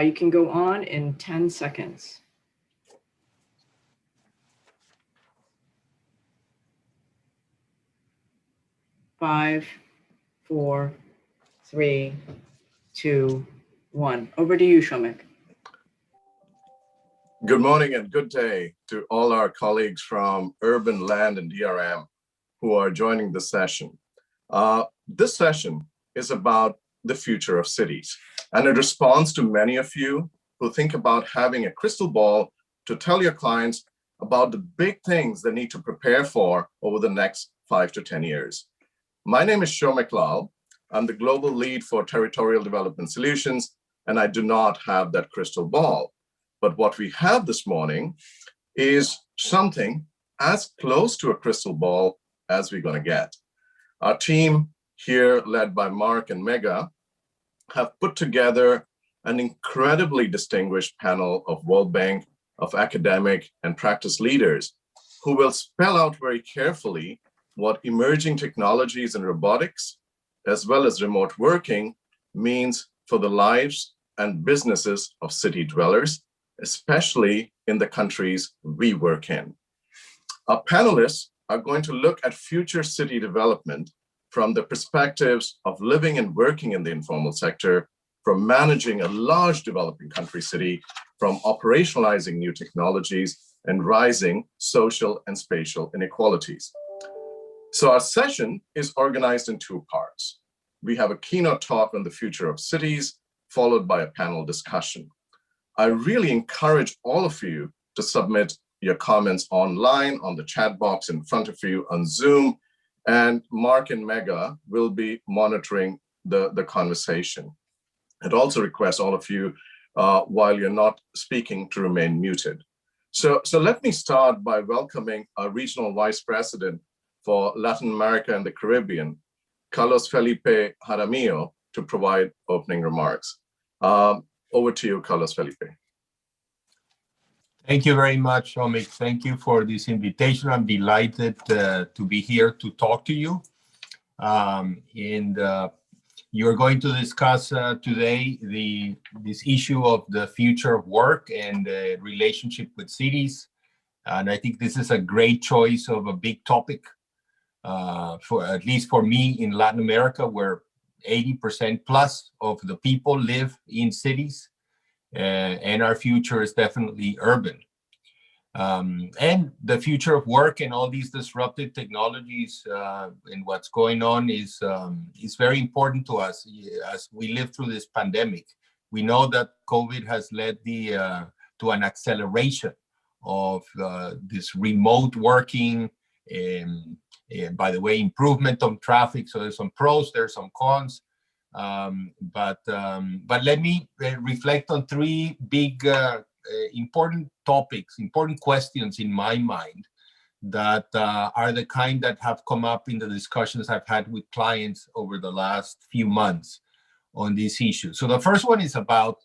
You can go on in 10 seconds. Five, four, three, two, one. Over to you, Shomik. Good morning and good day to all our colleagues from Urban Land and DRM who are joining the session. This session is about the future of cities, and it responds to many of you who think about having a crystal ball to tell your clients about the big things they need to prepare for over the next 5 to 10 years. My name is Shomik Lal. I'm the global lead for Territorial Development Solutions, and I do not have that crystal ball. But what we have this morning is something as close to a crystal ball as we're going to get. Our team here, led by Mark and Mega, have put together an incredibly distinguished panel of World Bank, of academic and practice leaders who will spell out very carefully what emerging technologies in robotics, as well as remote working, means for the lives and businesses of city dwellers, especially in the countries we work in. Our panelists are going to look at future city development from the perspectives of living and working in the informal sector, from managing a large developing country city, from operationalizing new technologies and rising social and spatial inequalities. So our session is organized in two parts. We have a keynote talk on the future of cities, followed by a panel discussion. I really encourage all of you to submit your comments online on the chat box in front of you on Zoom, and Mark and Mega will be monitoring the conversation. I'd also request all of you, while you're not speaking, to remain muted. So let me start by welcoming our Regional Vice President for Latin America and the Caribbean, Carlos Felipe Jaramillo, to provide opening remarks. Over to you, Carlos Felipe. Thank you very much, Shomik. Thank you for this invitation. I'm delighted to be here to talk to you. You're going to discuss today this issue of the future of work and the relationship with cities. And I think this is a great choice of a big topic, for at least for me in Latin America, where 80% plus of the people live in cities. And our future is definitely urban. And the future of work and all these disruptive technologies and what's going on is very important to us as we live through this pandemic. We know that COVID has led to an acceleration of this remote working, and by the way, improvement on traffic. So there's some pros, there's some cons. But let me reflect on three big important topics, important questions in my mind that are the kind that have come up in the discussions I've had with clients over the last few months on this issue. So the first one is about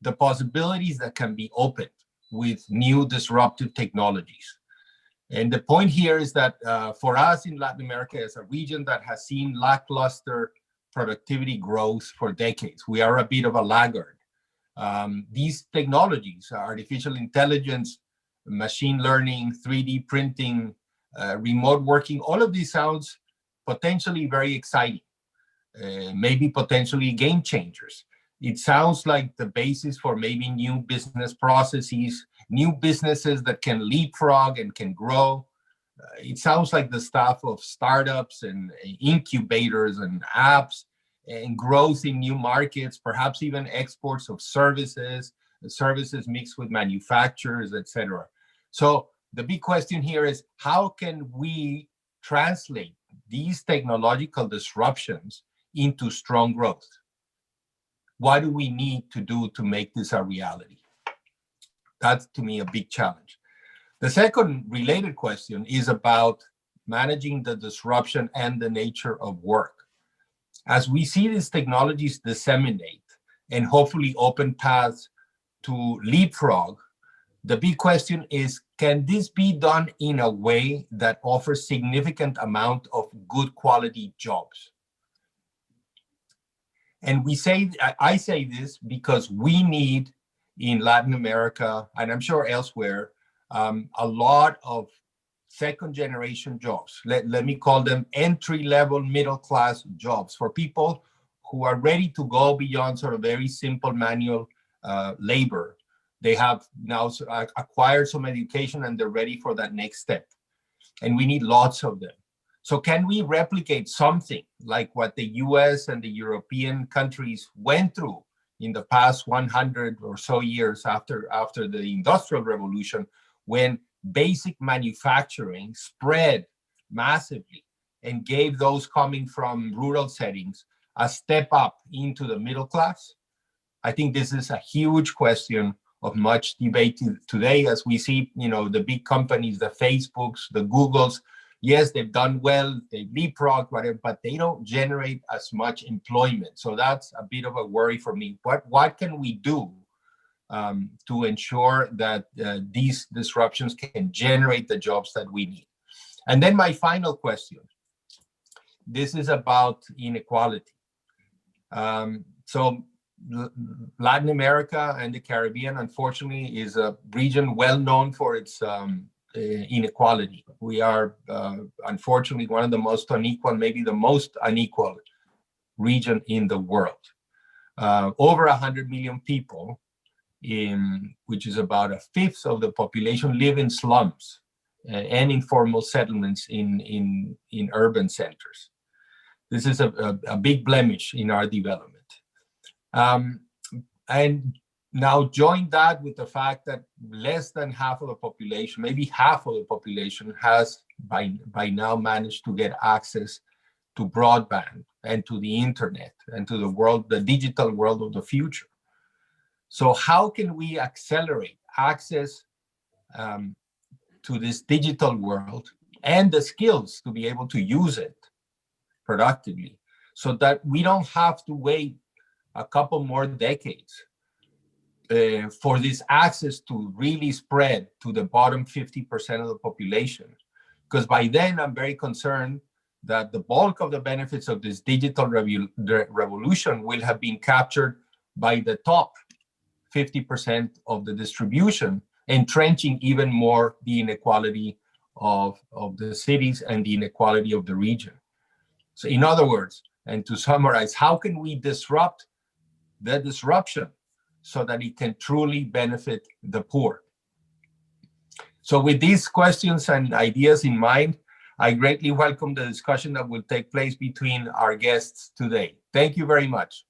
the possibilities that can be opened with new disruptive technologies. And the point here is that for us in Latin America, as a region that has seen lackluster productivity growth for decades, we are a bit of a laggard. These technologies, artificial intelligence, machine learning, 3D printing, remote working, all of these sounds potentially very exciting, maybe potentially game changers. It sounds like the basis for maybe new business processes, new businesses that can leapfrog and can grow. It sounds like the stuff of startups and incubators and apps and growth in new markets, perhaps even exports of services mixed with manufacturers, etc. So the big question here is, how can we translate these technological disruptions into strong growth? What do we need to do to make this a reality? That's, to me, a big challenge. The second related question is about managing the disruption and the nature of work. As we see these technologies disseminate and hopefully open paths to leapfrog, the big question is, can this be done in a way that offers significant amount of good quality jobs? And I say this because we need in Latin America, and I'm sure elsewhere, a lot of second generation jobs. Let me call them entry-level middle-class jobs for people who are ready to go beyond sort of very simple manual labor. They have now acquired some education and they're ready for that next step. And we need lots of them. So can we replicate something like what the US and the European countries went through in the past 100 or so years after the Industrial Revolution, when basic manufacturing spread massively and gave those coming from rural settings a step up into the middle class? I think this is a huge question of much debate today, as we see, the big companies, the Facebooks, the Googles. Yes, they've done well, they leapfrog, whatever, but they don't generate as much employment. So that's a bit of a worry for me. What can we do to ensure that these disruptions can generate the jobs that we need? And then my final question, this is about inequality. So Latin America and the Caribbean, unfortunately, is a region well known for its inequality. We are, unfortunately, one of the most unequal, maybe the most unequal region in the world. Over 100 million people, which is about a fifth of the population, live in slums and informal settlements in urban centers. This is a big blemish in our development. And now join that with the fact that less than half of the population, maybe half of the population, has by now managed to get access to broadband and to the internet and to the digital world of the future. So how can we accelerate access to this digital world and the skills to be able to use it productively, so that we don't have to wait a couple more decades for this access to really spread to the bottom 50% of the population? Because by then, I'm very concerned that the bulk of the benefits of this digital revolution will have been captured by the top 50% of the distribution, entrenching even more the inequality of the cities and the inequality of the region. So in other words, and to summarize, how can we disrupt the disruption so that it can truly benefit the poor? So with these questions and ideas in mind, I greatly welcome the discussion that will take place between our guests today. Thank you very much.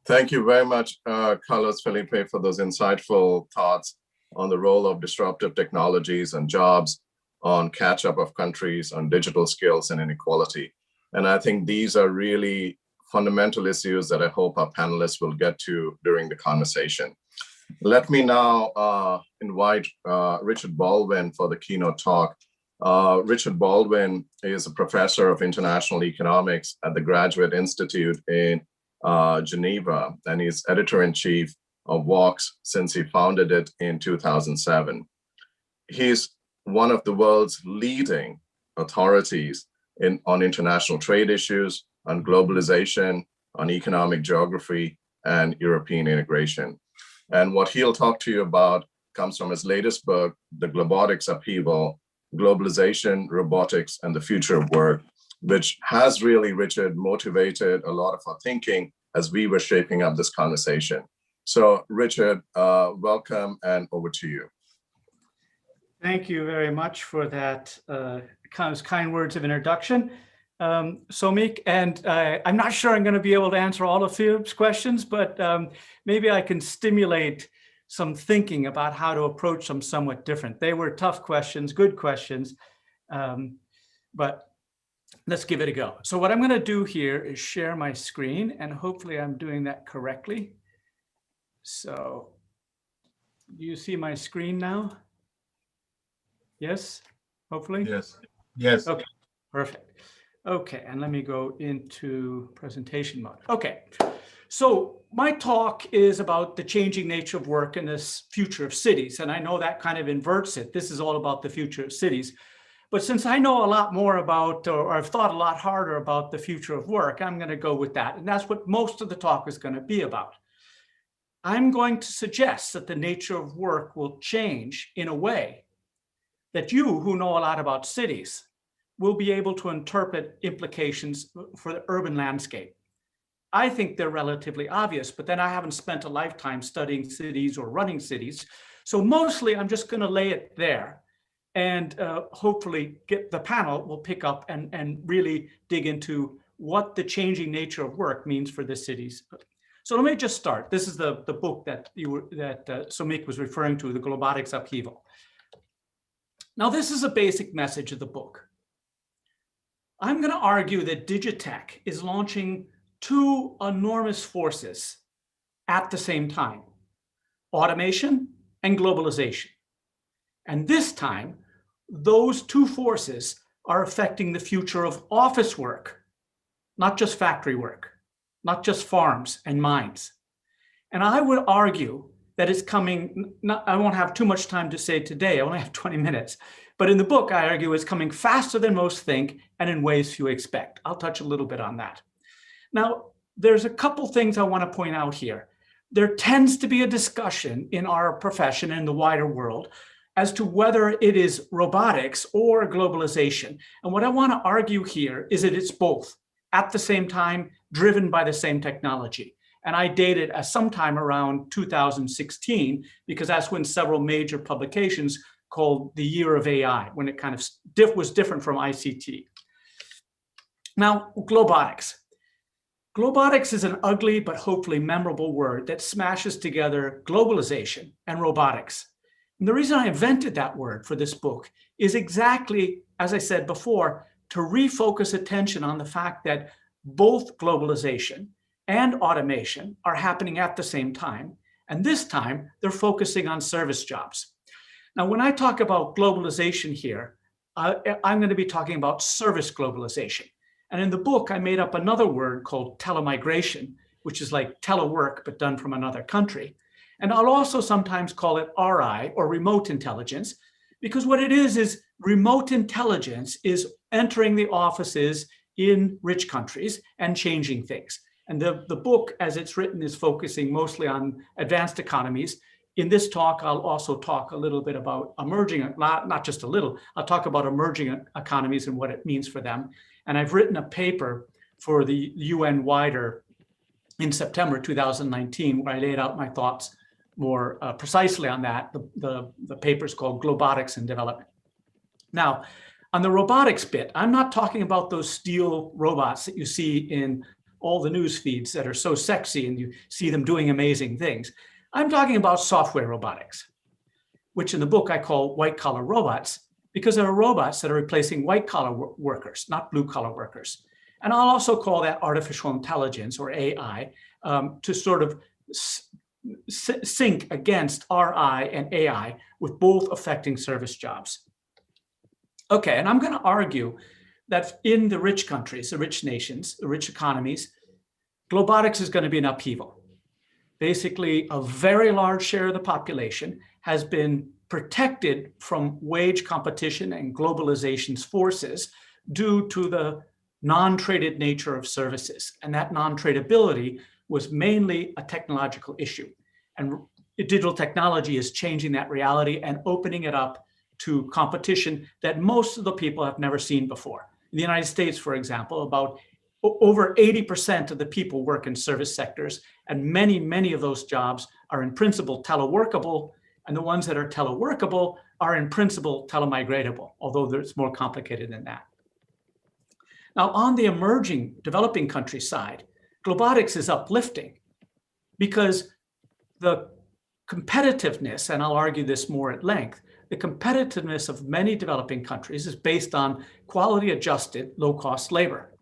Thank you very much, Carlos Felipe, for those insightful thoughts on the role of disruptive technologies and jobs, on catch-up of countries, on digital skills and inequality. And I think these are really fundamental issues that I hope our panelists will get to during the conversation. Let me now invite Richard Baldwin for the keynote talk. Richard Baldwin is a professor of international economics at the Graduate Institute in Geneva, and he's editor-in-chief of Vox since he founded it in 2007. He's one of the world's leading authorities on international trade issues, on globalization, on economic geography, and European integration. And what he'll talk to you about comes from his latest book, The Globotics Upheaval, Globalization, Robotics, and the Future of Work, which has really, Richard, motivated a lot of our thinking as we were shaping up this conversation. So Richard, welcome, and over to you. Thank you very much for that kind words of introduction, Soumik. And I'm not sure I'm going to be able to answer all of Philip's questions, but maybe I can stimulate some thinking about how to approach them somewhat different. They were tough questions, good questions, but let's give it a go. So what I'm going to do here is share my screen, and hopefully I'm doing that correctly. So do you see my screen now? Yes, hopefully? Yes. Yes. Okay, perfect. Okay, and let me go into presentation mode. Okay, so my talk is about the changing nature of work and this future of cities. And I know that kind of inverts it. This is all about the future of cities. But since I know a lot more about, or I've thought a lot harder about the future of work, I'm going to go with that. And that's what most of the talk is going to be about. I'm going to suggest that the nature of work will change in a way that you, who know a lot about cities, will be able to interpret implications for the urban landscape. I think they're relatively obvious, but then I haven't spent a lifetime studying cities or running cities. So mostly I'm just going to lay it there, and hopefully get the panel will pick up and really dig into what the changing nature of work means for the cities. So let me just start. This is the book that Soumik was referring to, The Globotics Upheaval. Now, this is a basic message of the book. I'm going to argue that Digitech is launching two enormous forces at the same time: automation and globalization. And this time, those two forces are affecting the future of office work, not just factory work, not just farms and mines. And I would argue that it's coming, I won't have too much time to say today, I only have 20 minutes, but in the book, I argue it's coming faster than most think and in ways few expect. I'll touch a little bit on that. Now, there's a couple things I want to point out here. There tends to be a discussion in our profession and the wider world as to whether it is robotics or globalization. And what I want to argue here is that it's both at the same time, driven by the same technology. And I date it as sometime around 2016, because that's when several major publications called the year of AI, when it kind of was different from ICT. Now, globotics. Globotics is an ugly but hopefully memorable word that smashes together globalization and robotics. And the reason I invented that word for this book is exactly, as I said before, to refocus attention on the fact that both globalization and automation are happening at the same time. And this time, they're focusing on service jobs. Now, when I talk about globalization here, I'm going to be talking about service globalization. And in the book, I made up another word called telemigration, which is like telework, but done from another country. And I'll also sometimes call it RI, or remote intelligence, because what it is remote intelligence is entering the offices in rich countries and changing things. And the book, as it's written, is focusing mostly on advanced economies. In this talk, I'll also talk a little bit about emerging, not just a little, I'll talk about emerging economies and what it means for them. And I've written a paper for the UN Wider in September 2019, where I laid out my thoughts more precisely on that. The paper is called Globotics and Development. Now, on the robotics bit, I'm not talking about those steel robots that you see in all the news feeds that are so sexy and you see them doing amazing things. I'm talking about software robotics, which in the book I call white collar robots, because there are robots that are replacing white collar workers, not blue collar workers. And I'll also call that artificial intelligence, or AI, to sort of sync against RI and AI, with both affecting service jobs. Okay, and I'm going to argue that in the rich countries, the rich nations, the rich economies, globotics is going to be an upheaval. Basically, a very large share of the population has been protected from wage competition and globalization's forces due to the non-traded nature of services. And that non-tradability was mainly a technological issue. And digital technology is changing that reality and opening it up to competition that most of the people have never seen before. In the United States, for example, about over 80% of the people work in service sectors, and many, many of those jobs are in principle teleworkable, and the ones that are teleworkable are in principle telemigratable, although it's more complicated than that. Now, on the emerging, developing country side, globotics is uplifting because the competitiveness, and I'll argue this more at length, the competitiveness of many developing countries is based on quality-adjusted, low-cost labor.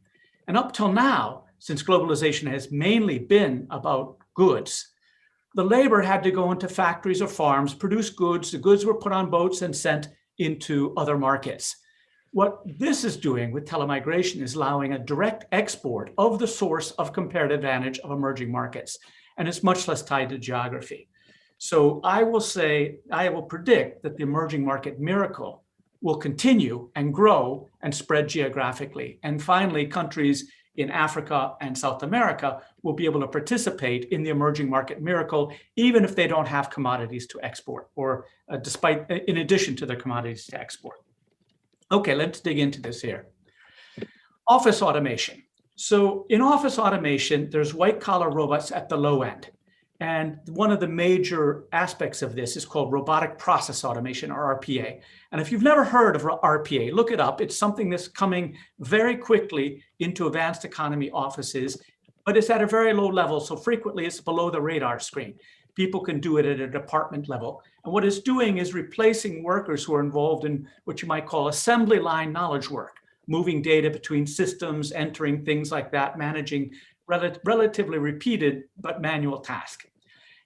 And up till now, since globalization has mainly been about goods, the labor had to go into factories or farms, produce goods. The goods were put on boats and sent into other markets. What this is doing with telemigration is allowing a direct export of the source of comparative advantage of emerging markets. And it's much less tied to geography. So I will predict that the emerging market miracle will continue and grow and spread geographically. And finally, countries in Africa and South America will be able to participate in the emerging market miracle, even if they don't have commodities to export, or in addition to their commodities to export. Okay, let's dig into this here. Office automation. So in office automation, there's white collar robots at the low end. And one of the major aspects of this is called robotic process automation, or RPA. And if you've never heard of RPA, look it up. It's something that's coming very quickly into advanced economy offices, but it's at a very low level. So frequently it's below the radar screen. People can do it at a department level. And what it's doing is replacing workers who are involved in what you might call assembly line knowledge work, moving data between systems, entering things like that, managing relatively repeated but manual task.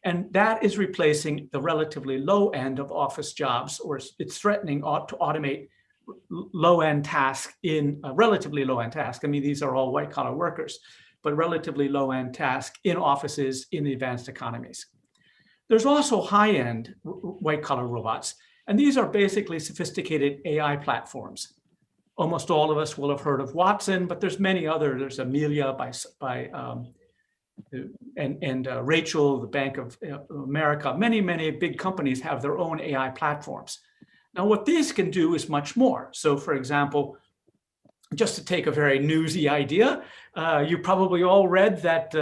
And that is replacing the relatively low end of office jobs, or it's threatening to automate low-end tasks in a relatively low-end task. I mean, these are all white-collar workers, but relatively low-end tasks in offices in the advanced economies. There's also high-end white-collar robots, and these are basically sophisticated AI platforms. Almost all of us will have heard of Watson, but there's many others. There's Amelia and Rachel, the Bank of America. Many, many big companies have their own AI platforms. Now, what these can do is much more. So, for example, just to take a very newsy idea, you probably all read that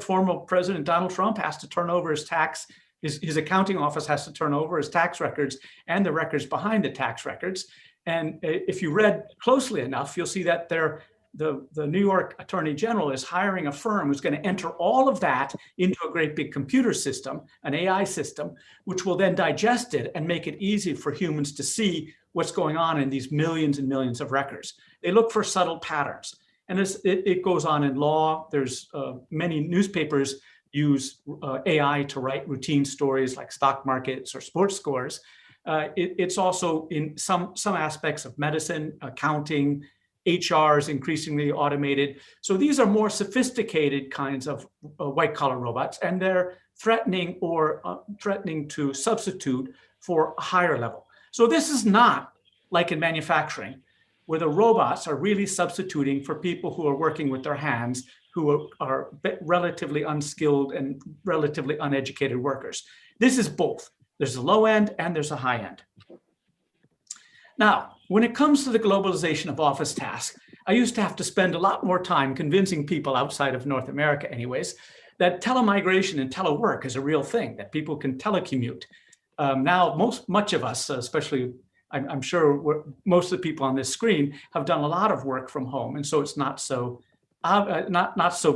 former President Donald Trump has to turn over his accounting office has to turn over his tax records and the records behind the tax records. And if you read closely enough, you'll see that the New York Attorney General is hiring a firm who's going to enter all of that into a great big computer system, an AI system, which will then digest it and make it easy for humans to see what's going on in these millions and millions of records. They look for subtle patterns. And it goes on in law. There's many newspapers use AI to write routine stories like stock markets or sports scores. It's also in some aspects of medicine, accounting, HR is increasingly automated. So these are more sophisticated kinds of white collar robots, and they're threatening to substitute for a higher level. So this is not like in manufacturing, where the robots are really substituting for people who are working with their hands, who are relatively unskilled and relatively uneducated workers. This is both. There's a low end and there's a high end. Now, when it comes to the globalization of office tasks, I used to have to spend a lot more time convincing people outside of North America anyways, that telemigration and telework is a real thing, that people can telecommute. Now, much of us, especially I'm sure most of the people on this screen have done a lot of work from home. And so it's not so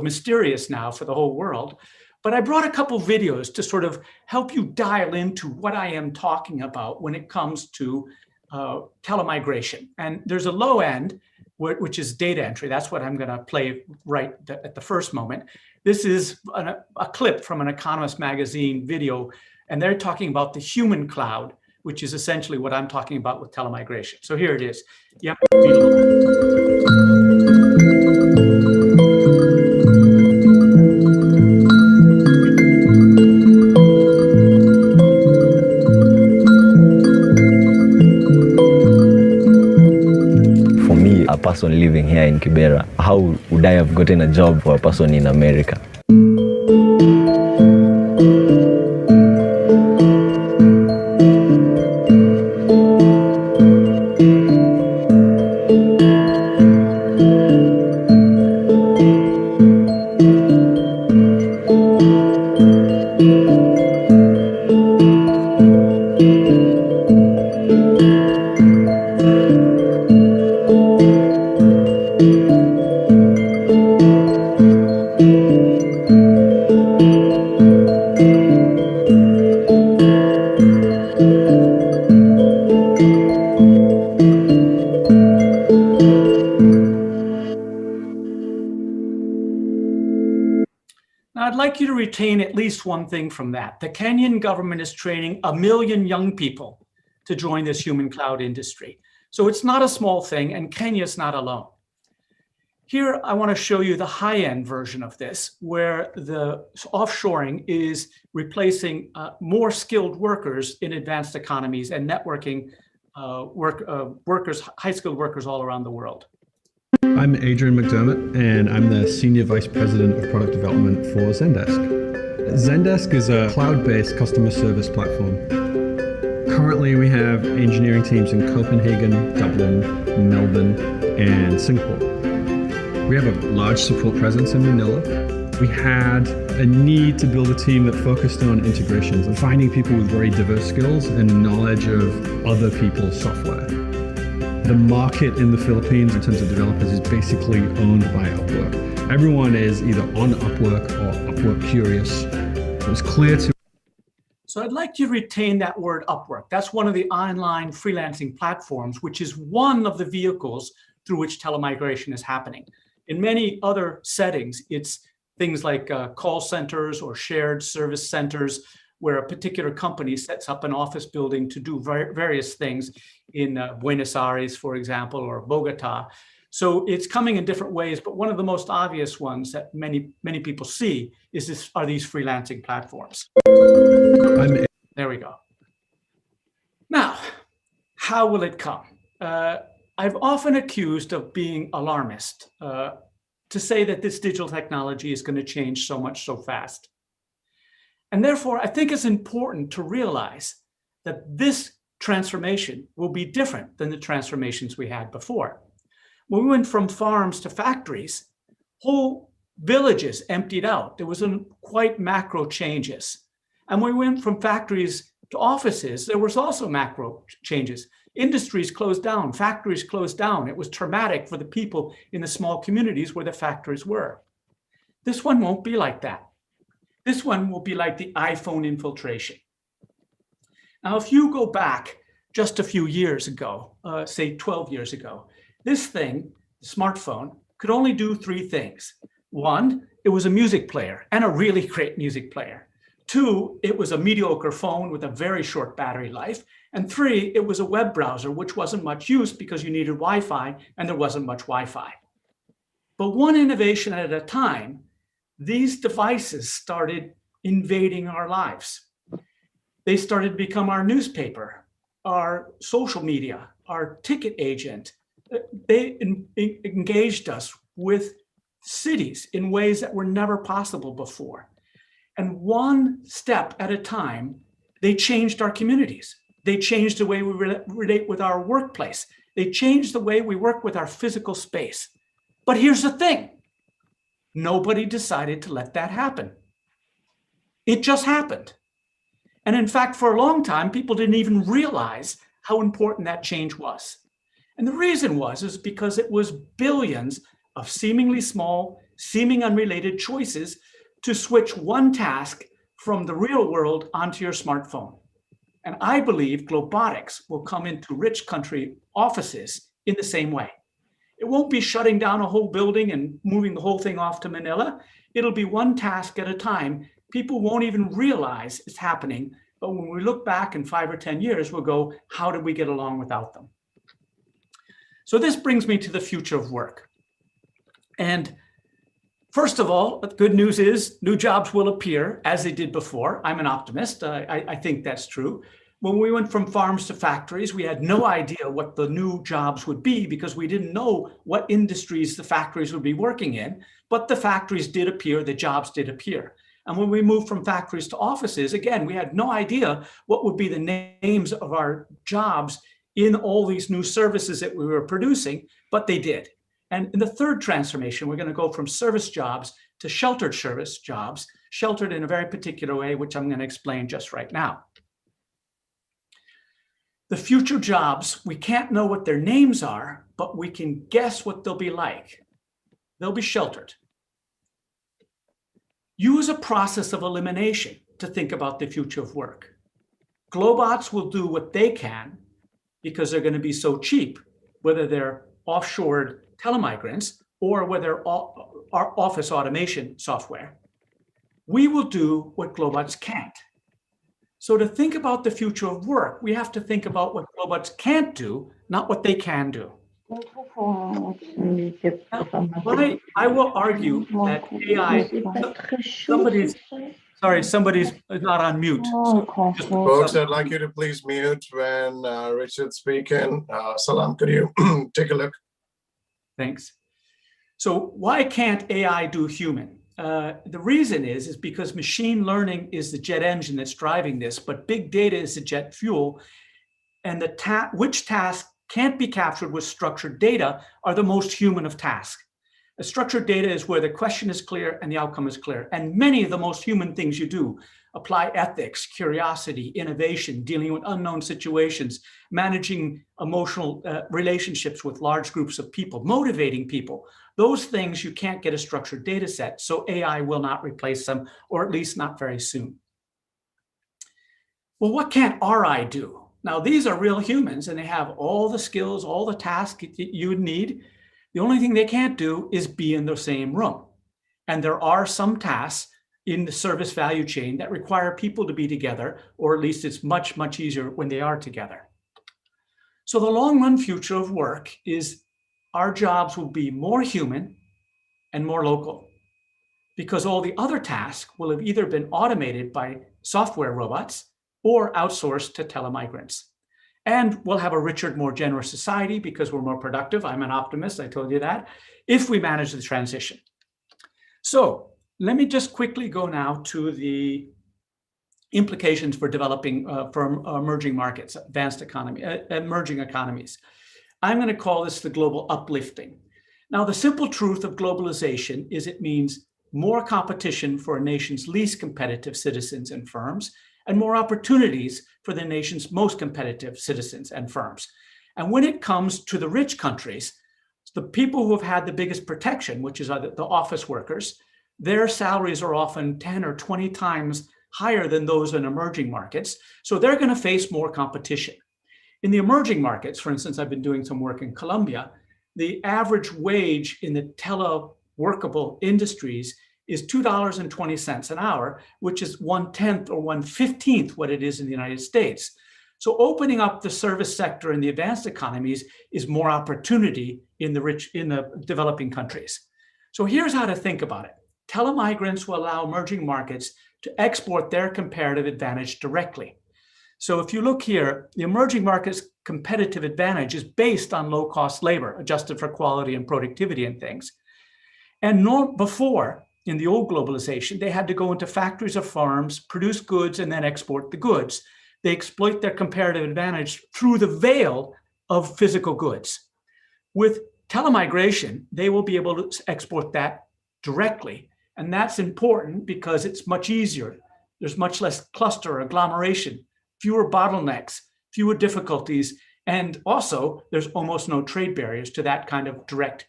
mysterious now for the whole world. But I brought a couple videos to sort of help you dial into what I am talking about when it comes to telemigration. And there's a low end, which is data entry. That's what I'm going to play right at the first moment. This is a clip from an Economist magazine video, and they're talking about the human cloud, which is essentially what I'm talking about with telemigration. So here it is. Yep. A person living here in Kibera, how would I have gotten a job for a person in America? Retain at least one thing from that. The Kenyan government is training 1 million young people to join this human cloud industry. So it's not a small thing, and Kenya's not alone. Here, I want to show you the high-end version of this, where the offshoring is replacing more skilled workers in advanced economies and networking high skilled workers all around the world. I'm Adrian McDermott, and I'm the Senior Vice President of Product Development for Zendesk. Zendesk is a cloud-based customer service platform. Currently, we have engineering teams in Copenhagen, Dublin, Melbourne, and Singapore. We have a large support presence in Manila. We had a need to build a team that focused on integrations and finding people with very diverse skills and knowledge of other people's software. The market in the Philippines in terms of developers is basically owned by Upwork. Everyone is either on Upwork or Upwork curious. It was clear to So I'd like you to retain that word Upwork. That's one of the online freelancing platforms, which is one of the vehicles through which telemigration is happening. In many other settings, it's things like call centers or shared service centers where a particular company sets up an office building to do various things in Buenos Aires, for example, or Bogota. So it's coming in different ways, but one of the most obvious ones that many people see are these freelancing platforms. There we go. Now, how will it come? I've often accused of being alarmist to say that this digital technology is going to change so much so fast. And therefore, I think it's important to realize that this transformation will be different than the transformations we had before. When we went from farms to factories, whole villages emptied out. There was quite macro changes. And when we went from factories to offices, there was also macro changes. Industries closed down, factories closed down. It was traumatic for the people in the small communities where the factories were. This one won't be like that. This one will be like the iPhone infiltration. Now, if you go back just a few years ago, say 12 years ago, this thing, the smartphone, could only do three things. One, it was a music player and a really great music player. Two, it was a mediocre phone with a very short battery life. And three, it was a web browser, which wasn't much use because you needed Wi-Fi and there wasn't much Wi-Fi. But one innovation at a time, these devices started invading our lives. They started to become our newspaper, our social media, our ticket agent. They engaged us with cities in ways that were never possible before. And one step at a time, they changed our communities. They changed the way we relate with our workplace. They changed the way we work with our physical space. But here's the thing. Nobody decided to let that happen. It just happened. And in fact, for a long time, people didn't even realize how important that change was. And the reason is because it was billions of seemingly small, seeming unrelated choices to switch one task from the real world onto your smartphone. And I believe Globotics will come into rich country offices in the same way. It won't be shutting down a whole building and moving the whole thing off to Manila. It'll be one task at a time. People won't even realize it's happening. But when we look back in 5 or 10 years, we'll go, how did we get along without them? So this brings me to the future of work. And first of all, the good news is new jobs will appear as they did before. I'm an optimist. I think that's true. When we went from farms to factories, we had no idea what the new jobs would be because we didn't know what industries the factories would be working in, but the factories did appear, the jobs did appear. And when we moved from factories to offices, again, we had no idea what would be the names of our jobs in all these new services that we were producing, but they did. And in the third transformation, we're going to go from service jobs to sheltered service jobs, sheltered in a very particular way, which I'm going to explain just right now. The future jobs, we can't know what their names are, but we can guess what they'll be like. They'll be sheltered. Use a process of elimination to think about the future of work. Globots will do what they can because they're going to be so cheap, whether they're offshored telemigrants or whether our office automation software. We will do what Globots can't. So to think about the future of work, we have to think about what Globots can't do, not what they can do. Now, I will argue that AI, Sorry, somebody's not on mute. So just- Folks, I'd like you to please mute when Richard's speaking. Salam, could you take a look? Thanks. So why can't AI do human? The reason is because machine learning is the jet engine that's driving this, but big data is the jet fuel. And which tasks can't be captured with structured data are the most human of tasks. A structured data is where the question is clear and the outcome is clear. And many of the most human things you do apply ethics, curiosity, innovation, dealing with unknown situations, managing emotional relationships with large groups of people, motivating people. Those things you can't get a structured data set, so AI will not replace them, or at least not very soon. Well, what can't RI do? Now, these are real humans and they have all the skills, all the tasks you would need. The only thing they can't do is be in the same room. And there are some tasks in the service value chain that require people to be together, or at least it's much, much easier when they are together. So the long run future of work is our jobs will be more human and more local, because all the other tasks will have either been automated by software robots or outsourced to telemigrants. And we'll have a richer, more generous society because we're more productive. I'm an optimist, I told you that, if we manage the transition. So let me just quickly go now to the implications for developing, for emerging markets, emerging economies. I'm going to call this the global uplifting. Now, the simple truth of globalization is it means more competition for a nation's least competitive citizens and firms, and more opportunities for the nation's most competitive citizens and firms. And when it comes to the rich countries, the people who have had the biggest protection, which is the office workers, their salaries are often 10 or 20 times higher than those in emerging markets. So they're going to face more competition. In the emerging markets, for instance, I've been doing some work in Colombia, the average wage in the teleworkable industries is $2.20 an hour, which is 1/10 or 1/15 what it is in the United States. So opening up the service sector in the advanced economies is more opportunity in the developing countries. So here's how to think about it. Telemigrants will allow emerging markets to export their comparative advantage directly. So if you look here, the emerging markets' competitive advantage is based on low-cost labor, adjusted for quality and productivity and things. And before, in the old globalization, they had to go into factories or farms, produce goods, and then export the goods. They exploit their comparative advantage through the veil of physical goods. With telemigration, they will be able to export that directly. And that's important because it's much easier. There's much less cluster, agglomeration, fewer bottlenecks, fewer difficulties, and also there's almost no trade barriers to that kind of direct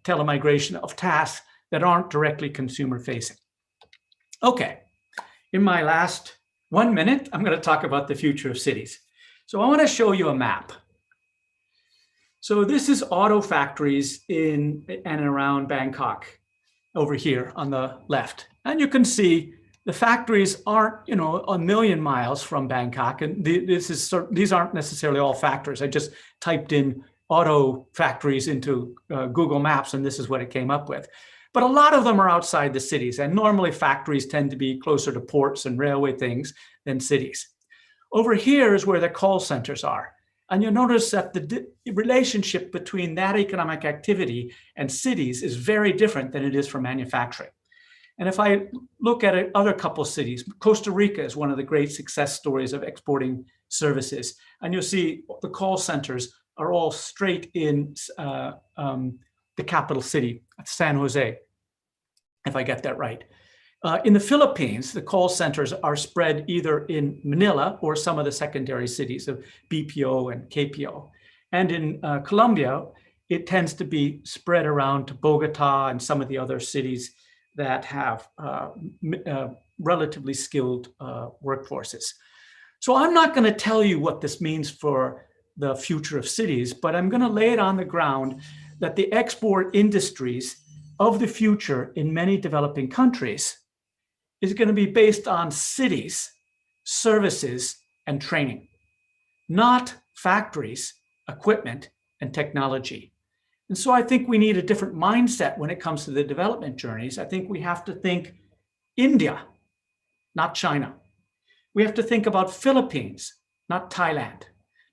telemigration of tasks that aren't directly consumer facing. Okay, in my last 1 minute, I'm going to talk about the future of cities. So I want to show you a map. So this is auto factories in and around Bangkok over here on the left. And you can see the factories aren't, a million miles from Bangkok. And these aren't necessarily all factories. I just typed in auto factories into Google Maps, and this is what it came up with. But a lot of them are outside the cities, and normally factories tend to be closer to ports and railway things than cities. Over here is where the call centers are. And you'll notice that the relationship between that economic activity and cities is very different than it is for manufacturing. And if I look at other couple cities, Costa Rica is one of the great success stories of exporting services. And you'll see the call centers are all straight in the capital city, San Jose, if I get that right. In the Philippines, the call centers are spread either in Manila or some of the secondary cities of BPO and KPO. And in Colombia, it tends to be spread around to Bogota and some of the other cities that have relatively skilled workforces. So I'm not going to tell you what this means for the future of cities, but I'm going to lay it on the ground that the export industries of the future in many developing countries is going to be based on cities, services, and training, not factories, equipment, and technology. And so I think we need a different mindset when it comes to the development journeys. I think we have to think India, not China. We have to think about Philippines, not Thailand.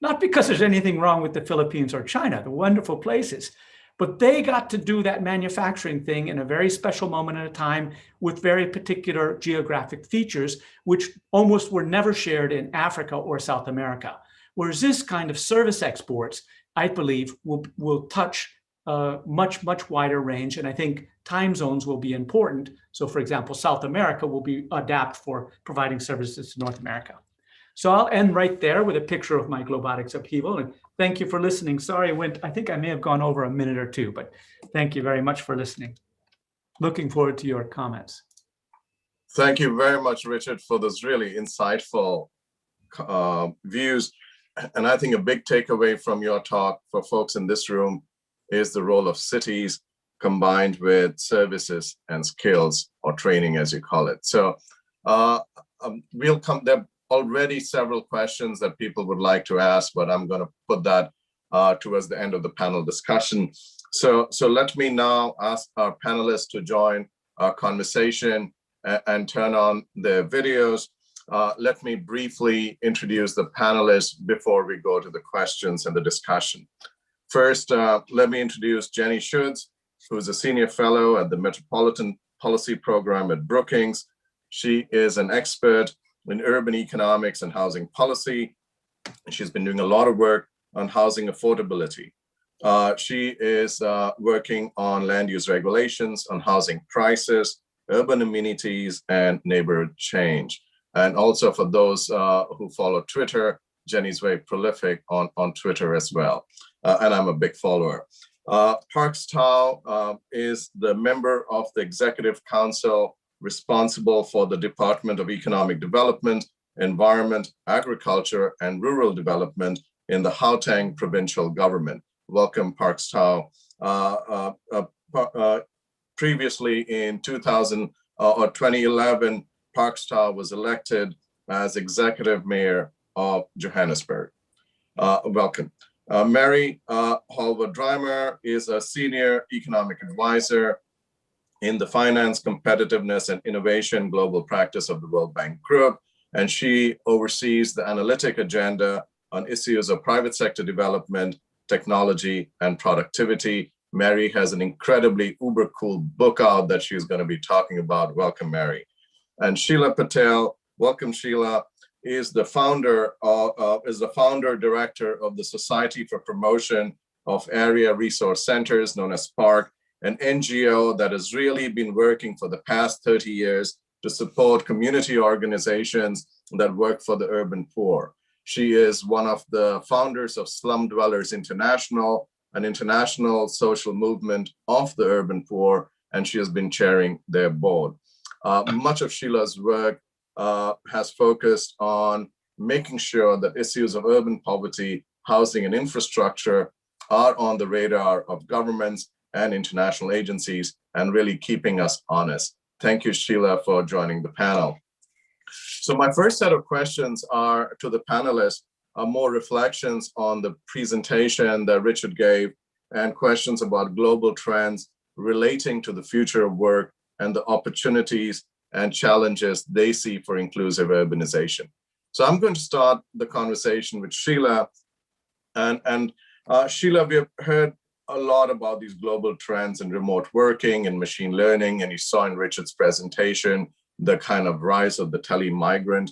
Not because there's anything wrong with the Philippines or China, they're wonderful places, but they got to do that manufacturing thing in a very special moment in a time with very particular geographic features, which almost were never shared in Africa or South America. Whereas this kind of service exports, I believe, will touch a much wider range. And I think time zones will be important. So for example, South America will be adapt for providing services to North America. So I'll end right there with a picture of my Globotics upheaval. And thank you for listening. Sorry, I think I may have gone over a minute or two, but thank you very much for listening. Looking forward to your comments. Thank you very much, Richard, for those really insightful views. And I think a big takeaway from your talk for folks in this room is the role of cities combined with services and skills, or training, as you call it. So we'll come there. Already several questions that people would like to ask, but I'm going to put that towards the end of the panel discussion. So let me now ask our panelists to join our conversation and turn on their videos. Let me briefly introduce the panelists before we go to the questions and the discussion. First, let me introduce Jenny Schutz, who is a senior fellow at the Metropolitan Policy Program at Brookings. She is an expert in urban economics and housing policy. She's been doing a lot of work on housing affordability. She is working on land use regulations, on housing prices, urban amenities, and neighborhood change. And also for those who follow Twitter, Jenny's very prolific on Twitter as well. And I'm a big follower. Parks Tao is the member of the Executive Council responsible for the Department of Economic Development, Environment, Agriculture, and Rural Development in the Gauteng provincial government. Welcome, Parks Tao. Previously in 2011, Parks Tao was elected as executive mayor of Johannesburg. Welcome. Mary Holver-Dreimer is a senior economic advisor in the Finance, Competitiveness, and Innovation Global Practice of the World Bank Group, and she oversees the analytic agenda on issues of private sector development, technology, and productivity. Mary has an incredibly uber cool book out that she's going to be talking about. Welcome, Mary. And Sheila Patel, welcome, Sheila, is the founder director of the Society for Promotion of Area Resource Centers, known as SPARC, an NGO that has really been working for the past 30 years to support community organizations that work for the urban poor. She is one of the founders of Slum Dwellers International, an international social movement of the urban poor, and she has been chairing their board. Much of Sheila's work has focused on making sure that issues of urban poverty, housing, and infrastructure are on the radar of governments and international agencies, and really keeping us honest. Thank you, Sheila, for joining the panel. So my first set of questions are to the panelists, more reflections on the presentation that Richard gave, and questions about global trends relating to the future of work and the opportunities and challenges they see for inclusive urbanization. So I'm going to start the conversation with Sheila. And Sheila, we have heard a lot about these global trends in remote working and machine learning, and you saw in Richard's presentation the kind of rise of the tele-migrant.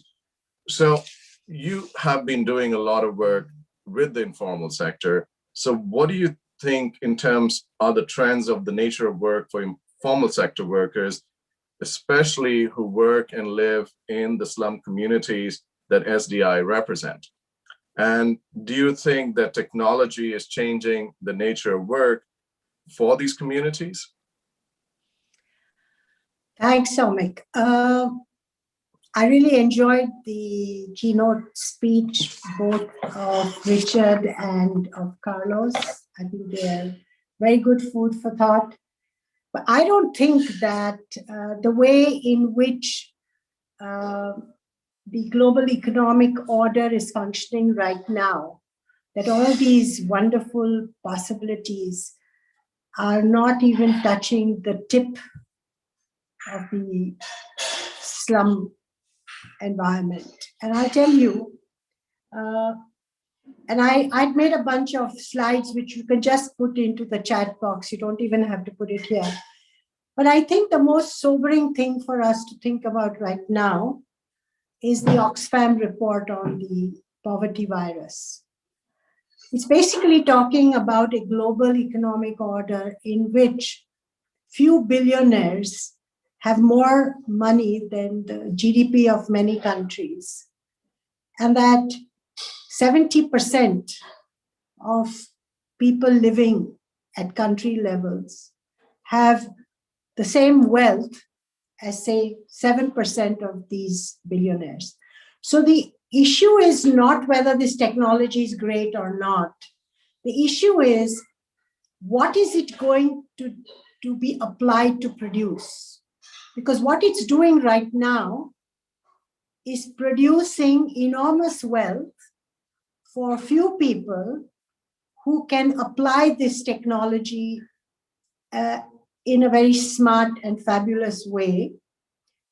So you have been doing a lot of work with the informal sector. So what do you think in terms of the trends of the nature of work for informal sector workers, especially who work and live in the slum communities that SDI represent? And do you think that technology is changing the nature of work for these communities? Thanks, Soumik. I really enjoyed the keynote speech, both of Richard and of Carlos. I think they're very good food for thought. But I don't think that the way in which the global economic order is functioning right now, that all these wonderful possibilities are not even touching the tip of the slum environment. And I'll tell you, and I'd made a bunch of slides which you can just put into the chat box. You don't even have to put it here. But I think the most sobering thing for us to think about right now is the Oxfam report on the poverty virus. It's basically talking about a global economic order in which few billionaires have more money than the GDP of many countries, and that 70% of people living at country levels have the same wealth as, say, 7% of these billionaires. So the issue is not whether this technology is great or not. The issue is, what is it going to be applied to produce? Because what it's doing right now is producing enormous wealth for few people who can apply this technology in a very smart and fabulous way.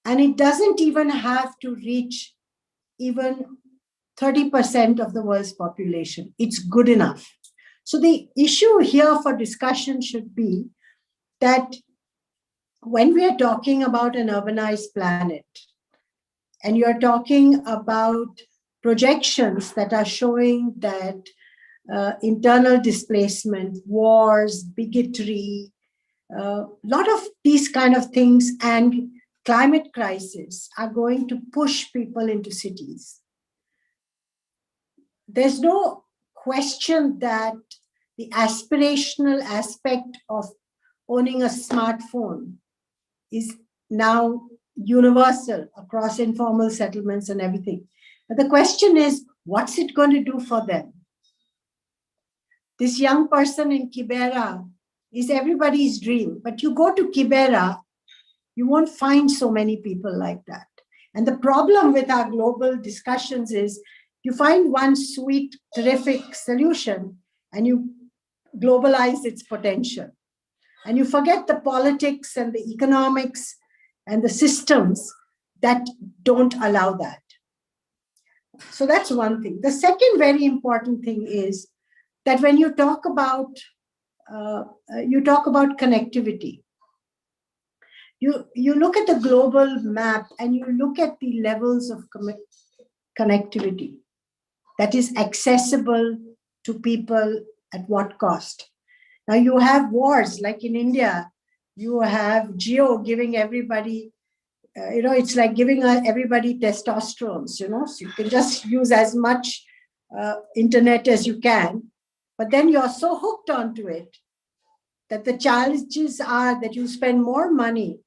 And it doesn't even have to reach even 30% of the world's population. It's good enough. So the issue here for discussion should be that when we are talking about an urbanized planet, and you're talking about projections that are showing that internal displacement, wars, bigotry, a lot of these kind of things, and climate crisis are going to push people into cities. There's no question that the aspirational aspect of owning a smartphone is now universal across informal settlements and everything. But the question is, what's it going to do for them? This young person in Kibera is everybody's dream, but you go to Kibera, you won't find so many people like that. And the problem with our global discussions is you find one sweet, terrific solution and you globalize its potential. And you forget the politics and the economics and the systems that don't allow that. So that's one thing. The second very important thing is that when you talk about connectivity, you look at the global map and you look at the levels of connectivity that is accessible to people at what cost. Now you have wars, like in India, you have Jio giving everybody, it's like giving everybody testosterone, so you can just use as much internet as you can, but then you're so hooked onto it that the challenges are that you spend more money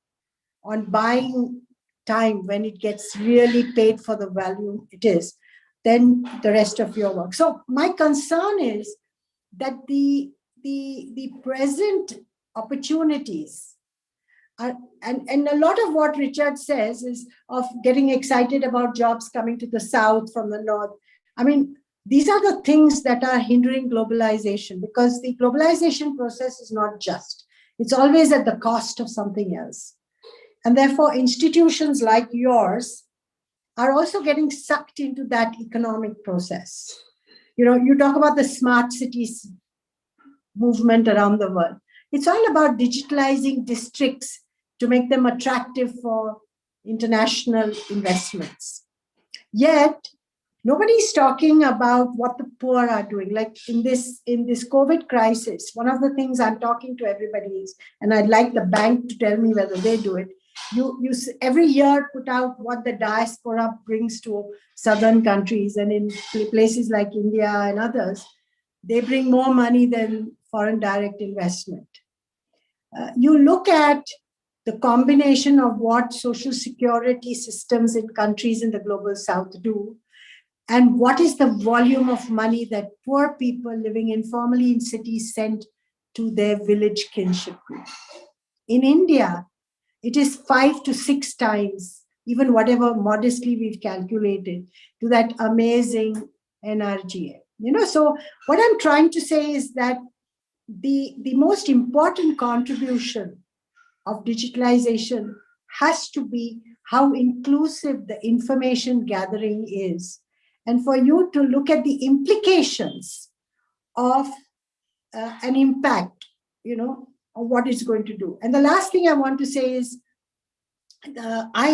on buying time when it gets really paid for the value it is than the rest of your work. So my concern is that the present opportunities are, and a lot of what Richard says is of getting excited about jobs coming to the south from the north. I mean, these are the things that are hindering globalization, because the globalization process is not just. It's always at the cost of something else. And therefore, institutions like yours are also getting sucked into that economic process. You talk about the smart cities movement around the world. It's all about digitalizing districts to make them attractive for international investments. Yet, nobody's talking about what the poor are doing. Like in this COVID crisis, one of the things I'm talking to everybody is, and I'd like the bank to tell me whether they do it, you every year put out what the diaspora brings to southern countries, and in places like India and others, they bring more money than foreign direct investment. You look at the combination of what social security systems in countries in the global south do, and what is the volume of money that poor people living informally in cities send to their village kinship group. In India, it is 5 to 6 times, even whatever modestly we've calculated, to that amazing NRGA. So what I'm trying to say is that the most important contribution of digitalization has to be how inclusive the information gathering is, and for you to look at the implications of an impact, of what it's going to do. And the last thing I want to say is, I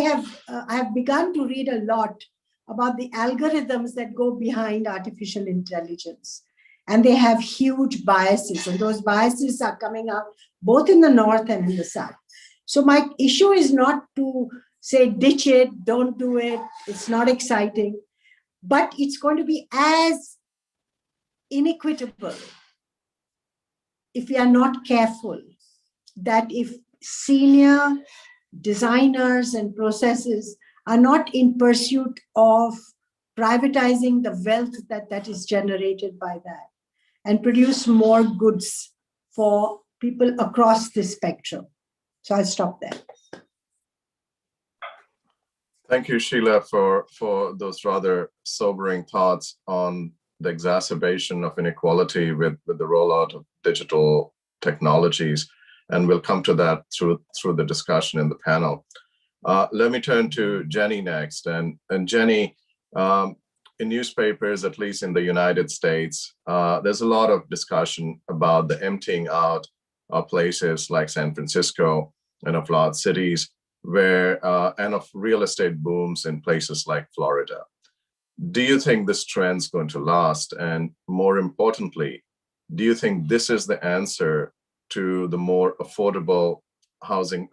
have begun to read a lot about the algorithms that go behind artificial intelligence. And they have huge biases, and those biases are coming out both in the North and in the South. So my issue is not to say, ditch it, don't do it, it's not exciting, but it's going to be as inequitable if we are not careful, that if senior designers and processes are not in pursuit of privatizing the wealth that is generated by that, and produce more goods for people across the spectrum. So I'll stop there. Thank you, Sheila, for those rather sobering thoughts on the exacerbation of inequality with the rollout of digital technologies. And we'll come to that through the discussion in the panel. Let me turn to Jenny next. And Jenny, in newspapers, at least in the United States, there's a lot of discussion about the emptying out of places like San Francisco and of large cities and of real estate booms in places like Florida. Do you think this trend's going to last? And more importantly, do you think this is the answer to the more affordable housing,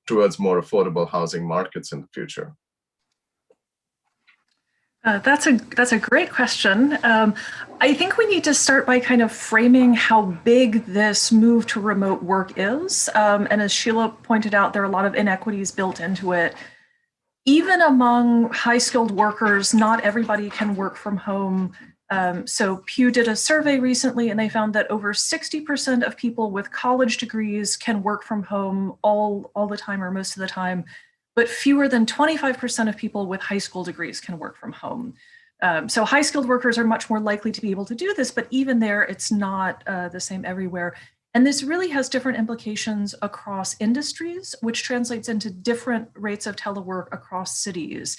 towards more affordable housing markets in the future? That's a great question. I think we need to start by kind of framing how big this move to remote work is. And as Sheila pointed out, there are a lot of inequities built into it. Even among high-skilled workers, not everybody can work from home. So Pew did a survey recently, and they found that over 60% of people with college degrees can work from home all the time or most of the time. But fewer than 25% of people with high school degrees can work from home. So high skilled workers are much more likely to be able to do this, but even there, it's not the same everywhere. And this really has different implications across industries, which translates into different rates of telework across cities.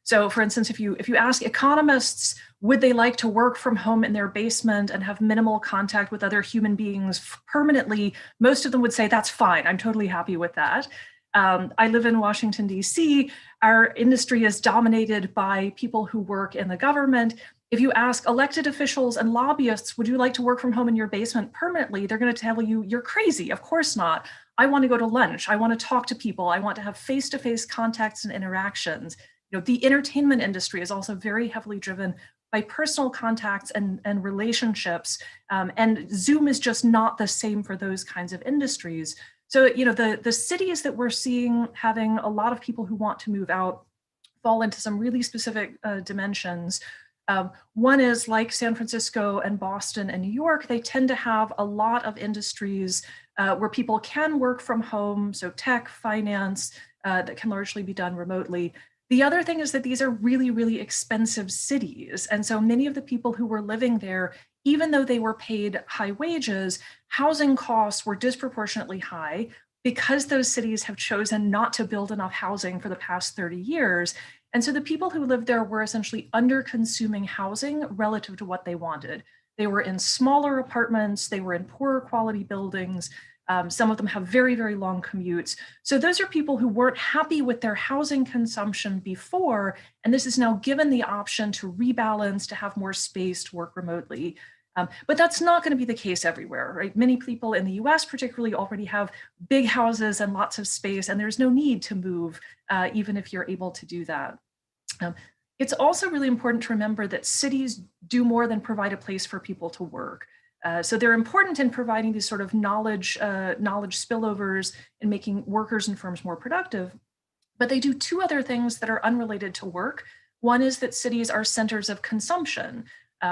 So for instance, if you ask economists, would they like to work from home in their basement and have minimal contact with other human beings permanently? Most of them would say, that's fine, I'm totally happy with that. I live in Washington, D.C. Our industry is dominated by people who work in the government. If you ask elected officials and lobbyists, would you like to work from home in your basement permanently? They're going to tell you, you're crazy. Of course not. I want to go to lunch. I want to talk to people. I want to have face-to-face contacts and interactions. The entertainment industry is also very heavily driven by personal contacts and relationships. And Zoom is just not the same for those kinds of industries. So, the cities that we're seeing having a lot of people who want to move out fall into some really specific dimensions. One is like San Francisco and Boston and New York, they tend to have a lot of industries where people can work from home. So tech, finance, that can largely be done remotely. The other thing is that these are really, really expensive cities. And so many of the people who were living there, even though they were paid high wages, housing costs were disproportionately high because those cities have chosen not to build enough housing for the past 30 years. And so the people who lived there were essentially under-consuming housing relative to what they wanted. They were in smaller apartments, they were in poorer quality buildings. Some of them have very, very long commutes. So those are people who weren't happy with their housing consumption before, and this is now given the option to rebalance, to have more space to work remotely. But that's not going to be the case everywhere, right? Many people in the US particularly already have big houses and lots of space, and there's no need to move, even if you're able to do that. It's also really important to remember that cities do more than provide a place for people to work. So they're important in providing these sort of knowledge spillovers and making workers and firms more productive. But they do two other things that are unrelated to work. One is that cities are centers of consumption.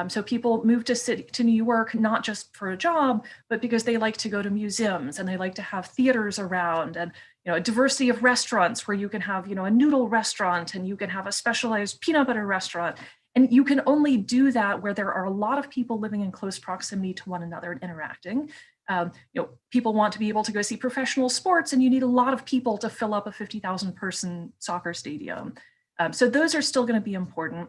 So people move to New York, not just for a job, but because they like to go to museums and they like to have theaters around and a diversity of restaurants where you can have a noodle restaurant and you can have a specialized peanut butter restaurant. And you can only do that where there are a lot of people living in close proximity to one another and interacting. People want to be able to go see professional sports, and you need a lot of people to fill up a 50,000 person soccer stadium. So those are still going to be important.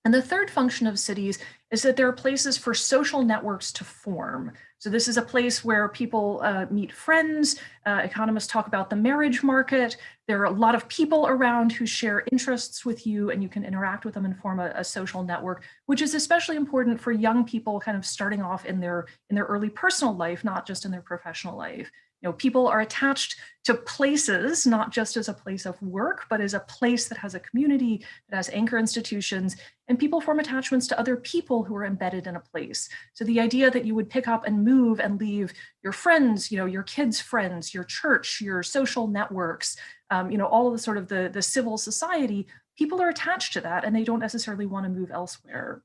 And the third function of cities is that there are places for social networks to form. So this is a place where people meet friends. Economists talk about the marriage market. There are a lot of people around who share interests with you, and you can interact with them and form a social network, which is especially important for young people kind of starting off in their early personal life, not just in their professional life. People are attached to places, not just as a place of work, but as a place that has a community, that has anchor institutions, and people form attachments to other people who are embedded in a place. So the idea that you would pick up and move and leave your friends, your kids' friends, your church, your social networks, all of the sort of the civil society, people are attached to that, and they don't necessarily want to move elsewhere.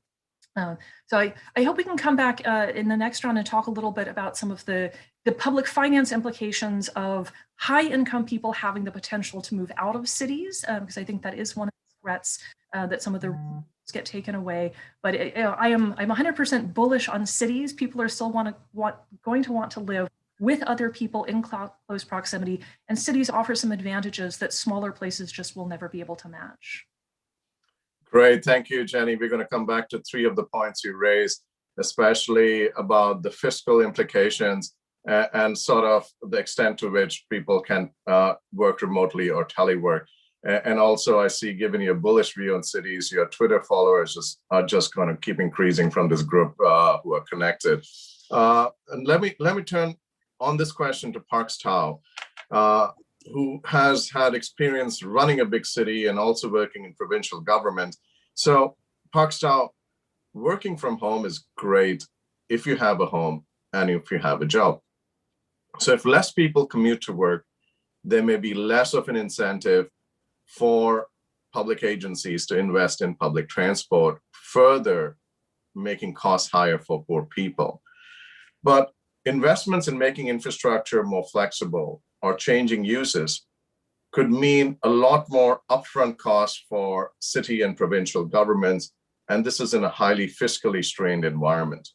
So I hope we can come back in the next round and talk a little bit about some of the public finance implications of high income people having the potential to move out of cities, because I think that is one of the threats that some of the rules get taken away. But I'm 100% bullish on cities. People are still going to want to live with other people in close proximity, and cities offer some advantages that smaller places just will never be able to match. Great, thank you, Jenny. We're going to come back to 3 of the points you raised, especially about the fiscal implications and sort of the extent to which people can work remotely or telework. And also, I see, given your bullish view on cities, your Twitter followers are just going to keep increasing from this group who are connected. And let me turn on this question to Parks Tao, who has had experience running a big city and also working in provincial government. So Parks Tao, working from home is great if you have a home and if you have a job. So if less people commute to work, there may be less of an incentive for public agencies to invest in public transport, further making costs higher for poor people. But investments in making infrastructure more flexible or changing uses could mean a lot more upfront costs for city and provincial governments, and this is in a highly fiscally strained environment.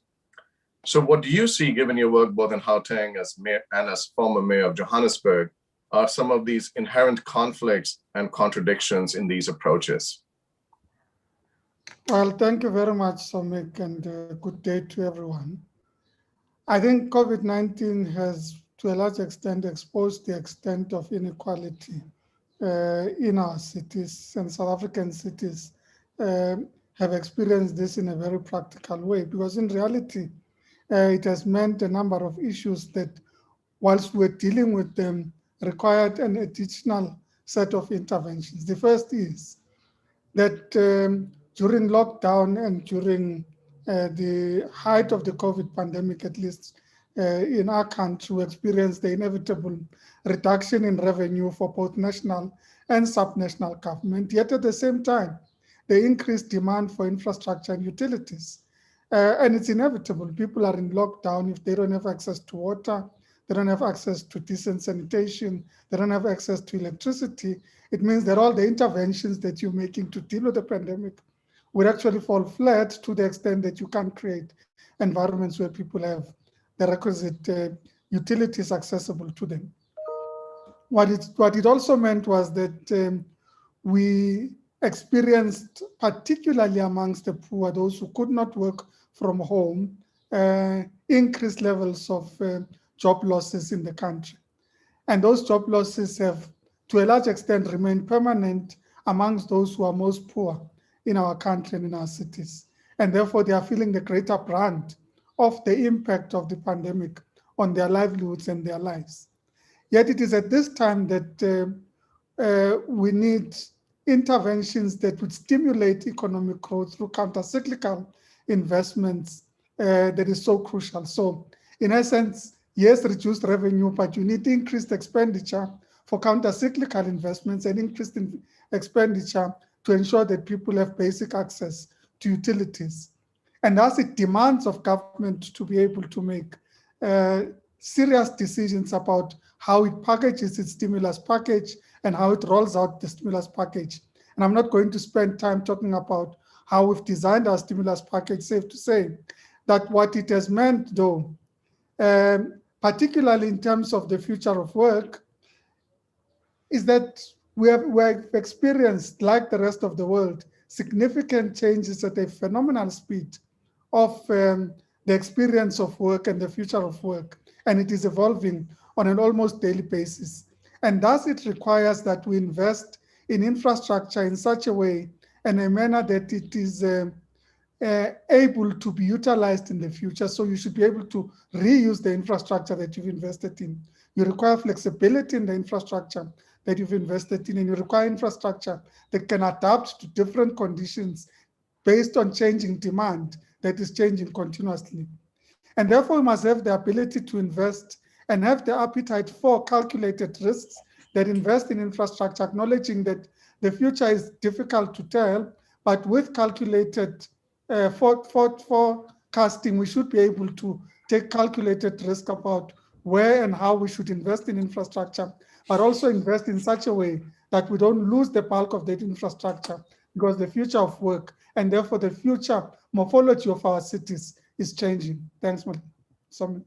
So what do you see, given your work both in Gauteng as mayor and as former mayor of Johannesburg, are some of these inherent conflicts and contradictions in these approaches? Well, thank you very much, Somik, and good day to everyone. I think COVID-19 has, to a large extent, exposed the extent of inequality in our cities, and South African cities have experienced this in a very practical way, because in reality, it has meant a number of issues that, whilst we're dealing with them, required an additional set of interventions. The first is that during lockdown and during the height of the COVID pandemic, at least in our country, we experienced the inevitable reduction in revenue for both national and subnational government. Yet at the same time, the increased demand for infrastructure and utilities. And it's inevitable. People are in lockdown. If they don't have access to water, they don't have access to decent sanitation, they don't have access to electricity, it means that all the interventions that you're making to deal with the pandemic would actually fall flat, to the extent that you can't create environments where people have the requisite utilities accessible to them. What it also meant was that we experienced, particularly amongst the poor, those who could not work from home, increased levels of job losses in the country. And those job losses have, to a large extent, remained permanent amongst those who are most poor in our country and in our cities. And therefore, they are feeling the greater brunt of the impact of the pandemic on their livelihoods and their lives. Yet it is at this time that we need interventions that would stimulate economic growth through counter-cyclical investments that is so crucial. So in essence, yes, reduced revenue, but you need increased expenditure for counter-cyclical investments and increased expenditure to ensure that people have basic access to utilities. And thus it demands of government to be able to make serious decisions about how it packages its stimulus package and how it rolls out the stimulus package. And I'm not going to spend time talking about how we've designed our stimulus package, safe to say that what it has meant, though, particularly in terms of the future of work, is that we've experienced, like the rest of the world, significant changes at a phenomenal speed of the experience of work and the future of work. And it is evolving on an almost daily basis. And thus it requires that we invest in infrastructure in such a way and a manner that it is able to be utilized in the future. So you should be able to reuse the infrastructure that you've invested in. You require flexibility in the infrastructure that you've invested in, and you require infrastructure that can adapt to different conditions based on changing demand that is changing continuously. And therefore, we must have the ability to invest and have the appetite for calculated risks that invest in infrastructure, acknowledging that the future is difficult to tell, but with calculated forecasting, we should be able to take calculated risk about where and how we should invest in infrastructure, but also invest in such a way that we don't lose the bulk of that infrastructure, because the future of work and therefore the future morphology of our cities is changing. Thanks, Somi.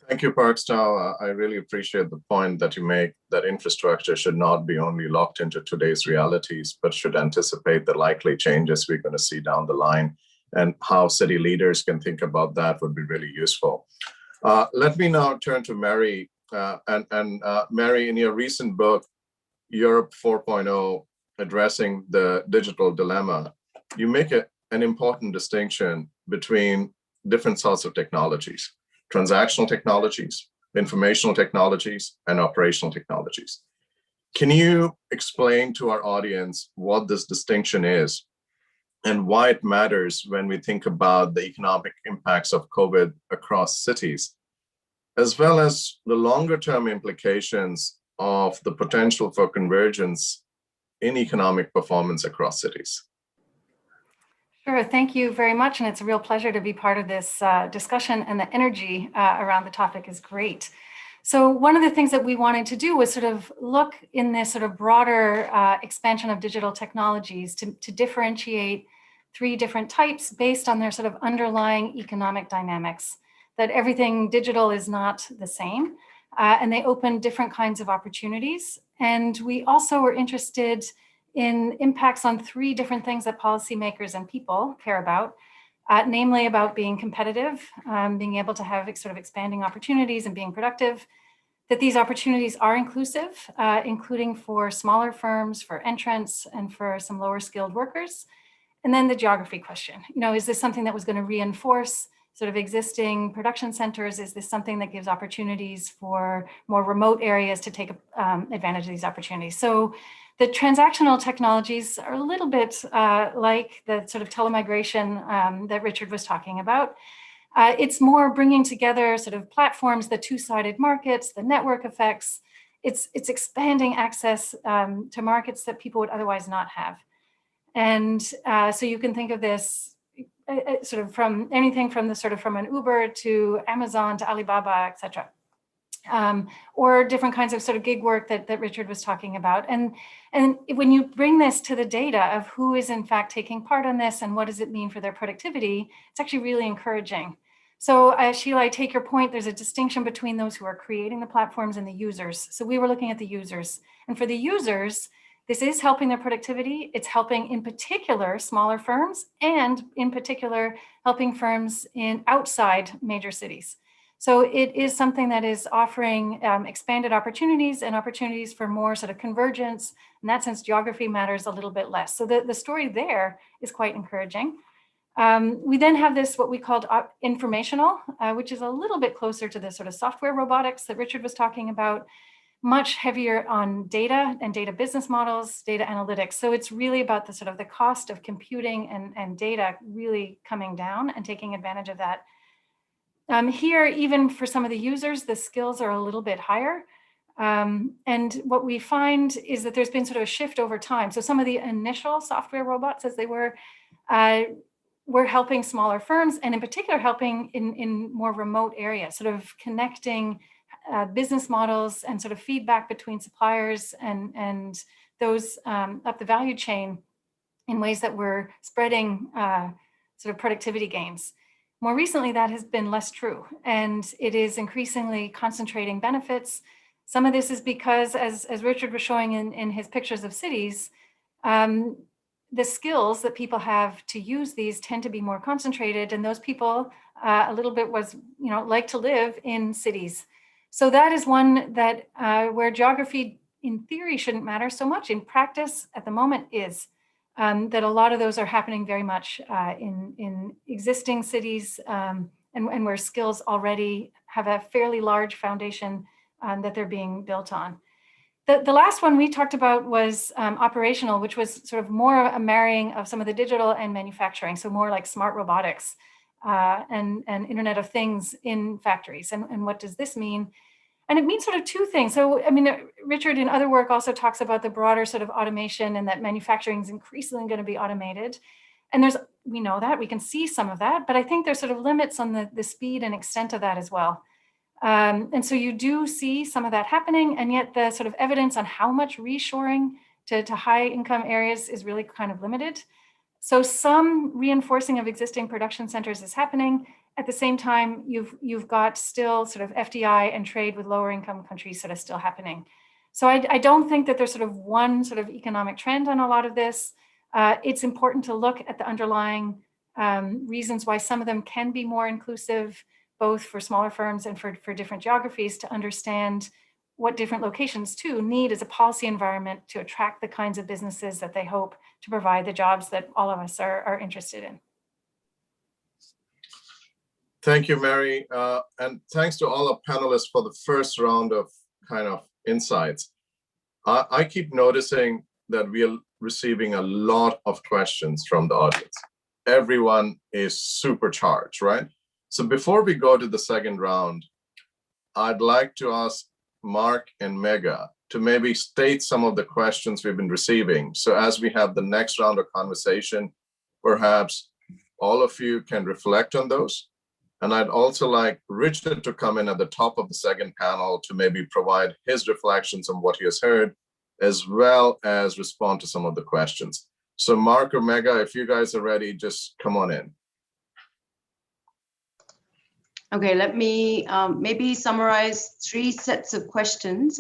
Thank you, Parkstow. I really appreciate the point that you make, that infrastructure should not be only locked into today's realities, but should anticipate the likely changes we're going to see down the line, and how city leaders can think about that would be really useful. Let me now turn to Mary. Mary, in your recent book, Europe 4.0, Addressing the Digital Dilemma, you make an important distinction between different sorts of technologies: transactional technologies, informational technologies, and operational technologies. Can you explain to our audience what this distinction is and why it matters when we think about the economic impacts of COVID across cities, as well as the longer-term implications of the potential for convergence in economic performance across cities? Sure, thank you very much. And it's a real pleasure to be part of this discussion, and the energy around the topic is great. So one of the things that we wanted to do was sort of look in this sort of broader expansion of digital technologies to differentiate three different types based on their sort of underlying economic dynamics, that everything digital is not the same, and they open different kinds of opportunities. And we also were interested in impacts on three different things that policymakers and people care about, namely about being competitive, being able to have sort of expanding opportunities and being productive, that these opportunities are inclusive, including for smaller firms, for entrants, and for some lower skilled workers. And then the geography question, is this something that was going to reinforce sort of existing production centers? Is this something that gives opportunities for more remote areas to take advantage of these opportunities? So the transactional technologies are a little bit like the sort of telemigration that Richard was talking about. It's more bringing together sort of platforms, the two-sided markets, the network effects. It's expanding access to markets that people would otherwise not have. And so you can think of this sort of from anything from the sort of from an Uber to Amazon to Alibaba, et cetera. Or different kinds of sort of gig work that Richard was talking about. And when you bring this to the data of who is in fact taking part in this and what does it mean for their productivity, it's actually really encouraging. So Sheila, I take your point, there's a distinction between those who are creating the platforms and the users. So we were looking at the users. And for the users, this is helping their productivity. It's helping in particular smaller firms, and in particular helping firms in outside major cities. So it is something that is offering expanded opportunities and opportunities for more sort of convergence. In that sense, geography matters a little bit less. So the story there is quite encouraging. We then have this, what we called informational, which is a little bit closer to the sort of software robotics that Richard was talking about, much heavier on data and data business models, data analytics. So it's really about the sort of the cost of computing and data really coming down and taking advantage of that. Here, even for some of the users, the skills are a little bit higher. And what we find is that there's been sort of a shift over time. So some of the initial software robots, as they were helping smaller firms, and in particular helping in more remote areas, sort of connecting business models and sort of feedback between suppliers and those up the value chain in ways that were spreading sort of productivity gains. More recently, that has been less true, and it is increasingly concentrating benefits. Some of this is because, as Richard was showing in his pictures of cities, the skills that people have to use these tend to be more concentrated, and those people a little bit like to live in cities. So that is one that where geography in theory shouldn't matter so much. In practice at the moment is that a lot of those are happening very much in existing cities and where skills already have a fairly large foundation that they're being built on. The last one we talked about was operational, which was sort of more a marrying of some of the digital and manufacturing. So more like smart robotics and Internet of Things in factories. And what does this mean? And it means sort of two things. So, I mean, Richard in other work also talks about the broader sort of automation and that manufacturing is increasingly going to be automated. And we know that, we can see some of that, but I think there's sort of limits on the speed and extent of that as well. And so you do see some of that happening, and yet the sort of evidence on how much reshoring to high income areas is really kind of limited. So some reinforcing of existing production centers is happening. At the same time, you've got still sort of FDI and trade with lower income countries sort of still happening. So I don't think that there's sort of one sort of economic trend on a lot of this. It's important to look at the underlying reasons why some of them can be more inclusive, both for smaller firms and for different geographies, to understand what different locations too need as a policy environment to attract the kinds of businesses that they hope to provide the jobs that all of us are interested in. Thank you, Mary. And thanks to all our panelists for the first round of kind of insights. I keep noticing that we are receiving a lot of questions from the audience. Everyone is supercharged, right? So before we go to the second round, I'd like to ask Mark and Megha to maybe state some of the questions we've been receiving. So as we have the next round of conversation, perhaps all of you can reflect on those. And I'd also like Richard to come in at the top of the second panel to maybe provide his reflections on what he has heard, as well as respond to some of the questions. So Mark or Megha, if you guys are ready, just come on in. Okay, let me maybe summarize 3 sets of questions.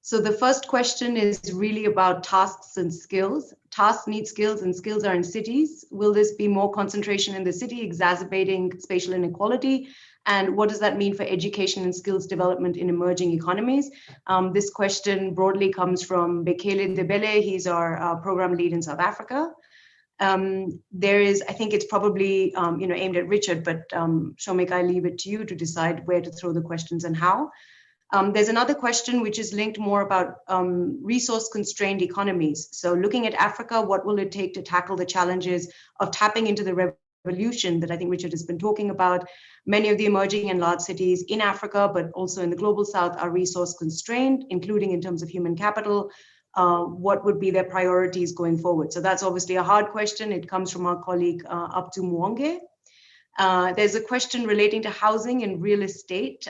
So the first question is really about tasks and skills. Tasks need skills and skills are in cities. Will this be more concentration in the city, exacerbating spatial inequality? And what does that mean for education and skills development in emerging economies? This question broadly comes from Bekele Debele. He's our program lead in South Africa. There is, I think it's probably aimed at Richard, but Shomik, I leave it to you to decide where to throw the questions and how. There's another question which is linked more about resource-constrained economies. So looking at Africa, what will it take to tackle the challenges of tapping into the revolution that I think Richard has been talking about? Many of the emerging and large cities in Africa, but also in the global south, are resource-constrained, including in terms of human capital. What would be their priorities going forward? So that's obviously a hard question. It comes from our colleague, Abdu Mwonge. There's a question relating to housing and real estate.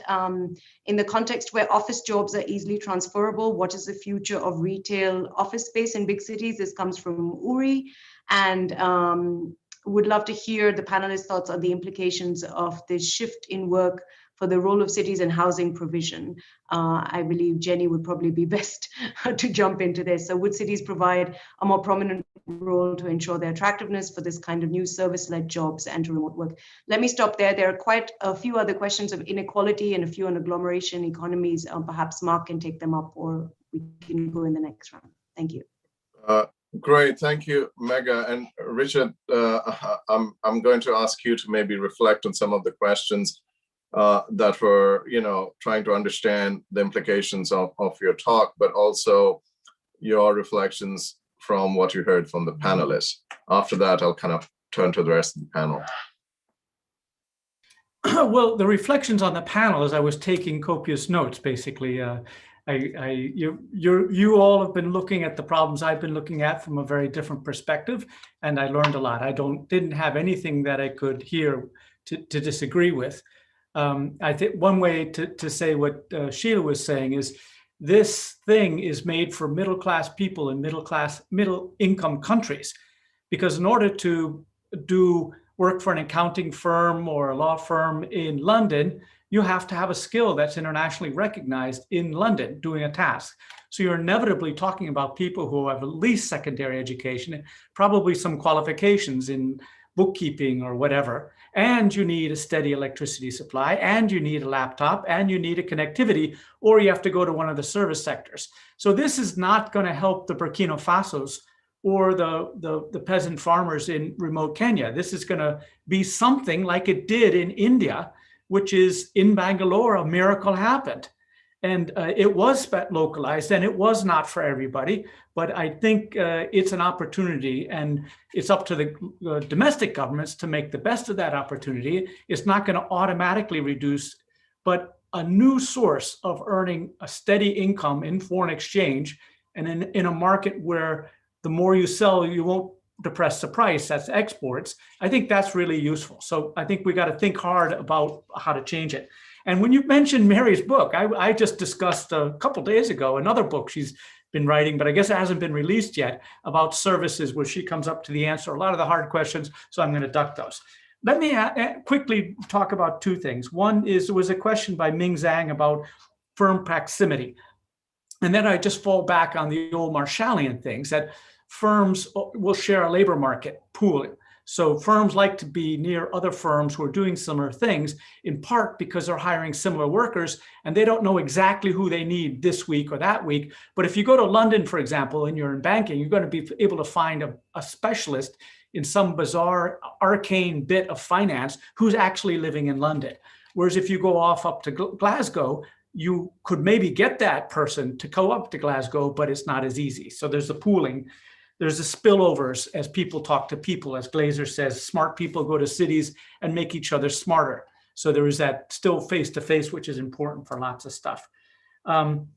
In the context where office jobs are easily transferable, what is the future of retail office space in big cities? This comes from Uri, and would love to hear the panelists' thoughts on the implications of this shift in work for the role of cities and housing provision. I believe Jenny would probably be best to jump into this. So would cities provide a more prominent role to ensure their attractiveness for this kind of new service-led jobs and to remote work? Let me stop there. There are quite a few other questions of inequality and a few on agglomeration economies. Perhaps Mark can take them up, or we can go in the next round. Thank you. Great, thank you, Megha. And Richard, I'm going to ask you to maybe reflect on some of the questions that were, trying to understand the implications of your talk, but also your reflections from what you heard from the panelists. After that, I'll kind of turn to the rest of the panel. Well, the reflections on the panel, as I was taking copious notes, basically, you all have been looking at the problems I've been looking at from a very different perspective, and I learned a lot. I didn't have anything that I could hear to disagree with. I think one way to say what Sheila was saying is this thing is made for middle-class people in middle-income countries, because in order to do work for an accounting firm or a law firm in London, you have to have a skill that's internationally recognized in London doing a task. So you're inevitably talking about people who have at least secondary education, and probably some qualifications in bookkeeping or whatever. And you need a steady electricity supply, and you need a laptop, and you need a connectivity, or you have to go to one of the service sectors. So this is not going to help the Burkina Fasos or the peasant farmers in remote Kenya. This is going to be something like it did in India, which is in Bangalore, a miracle happened. And it was localized, and it was not for everybody, but I think it's an opportunity, and it's up to the domestic governments to make the best of that opportunity. It's not going to automatically reduce, but a new source of earning a steady income in foreign exchange, and in a market where the more you sell, you won't depress the price, that's exports. I think that's really useful. So I think we got to think hard about how to change it. And when you mentioned Mary's book, I just discussed a couple days ago another book she's been writing, but I guess it hasn't been released yet, about services, where she comes up to the answer a lot of the hard questions. So I'm going to duck those. Let me quickly talk about two things. One is, there was a question by Ming Zhang about firm proximity. And then I just fall back on the old Marshallian things, that firms will share a labor market pool. So firms like to be near other firms who are doing similar things, in part because they're hiring similar workers and they don't know exactly who they need this week or that week. But if you go to London, for example, and you're in banking, you're going to be able to find a specialist in some bizarre arcane bit of finance who's actually living in London. Whereas if you go off up to Glasgow, you could maybe get that person to go up to Glasgow, but it's not as easy. So there's the pooling. There's the spillovers as people talk to people. As Glaser says, smart people go to cities and make each other smarter. So there is that still face-to-face, which is important for lots of stuff. On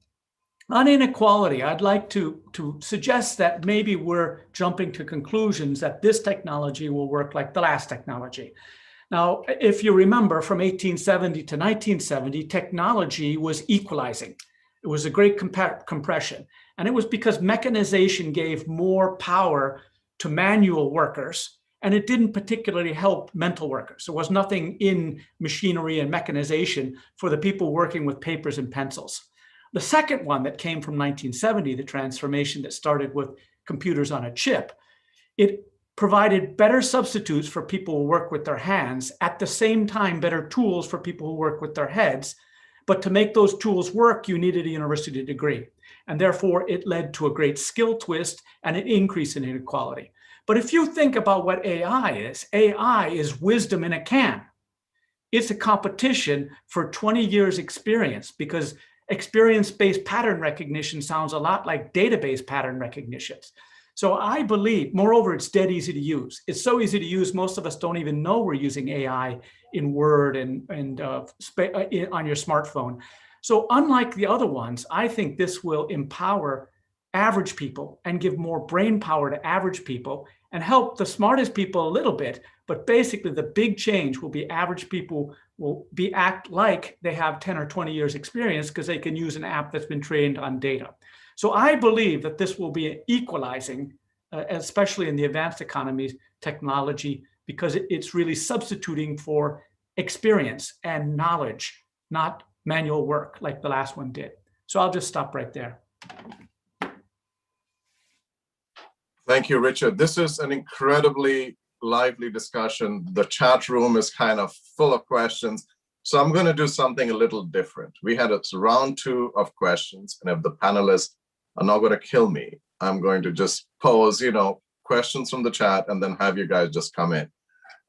inequality, I'd like to suggest that maybe we're jumping to conclusions that this technology will work like the last technology. Now, if you remember, from 1870 to 1970, technology was equalizing. It was a great compression. And it was because mechanization gave more power to manual workers, and it didn't particularly help mental workers. There was nothing in machinery and mechanization for the people working with papers and pencils. The second one that came from 1970, the transformation that started with computers on a chip, it provided better substitutes for people who work with their hands, at the same time, better tools for people who work with their heads. But to make those tools work, you needed a university degree. And therefore, it led to a great skill twist and an increase in inequality. But if you think about what AI is wisdom in a can. It's a competition for 20 years experience, because experience-based pattern recognition sounds a lot like database pattern recognitions. So I believe, moreover, it's dead easy to use. It's so easy to use, most of us don't even know we're using AI in Word and on your smartphone. So unlike the other ones, I think this will empower average people and give more brain power to average people and help the smartest people a little bit. But basically the big change will be average people will act like they have 10 or 20 years experience, because they can use an app that's been trained on data. So I believe that this will be equalizing, especially in the advanced economies, technology, because it's really substituting for experience and knowledge, not manual work like the last one did. So I'll just stop right there. Thank you, Richard. This is an incredibly lively discussion. The chat room is kind of full of questions. So I'm going to do something a little different. We had a round 2 of questions, and if the panelists are not going to kill me, I'm going to just pose, questions from the chat and then have you guys just come in.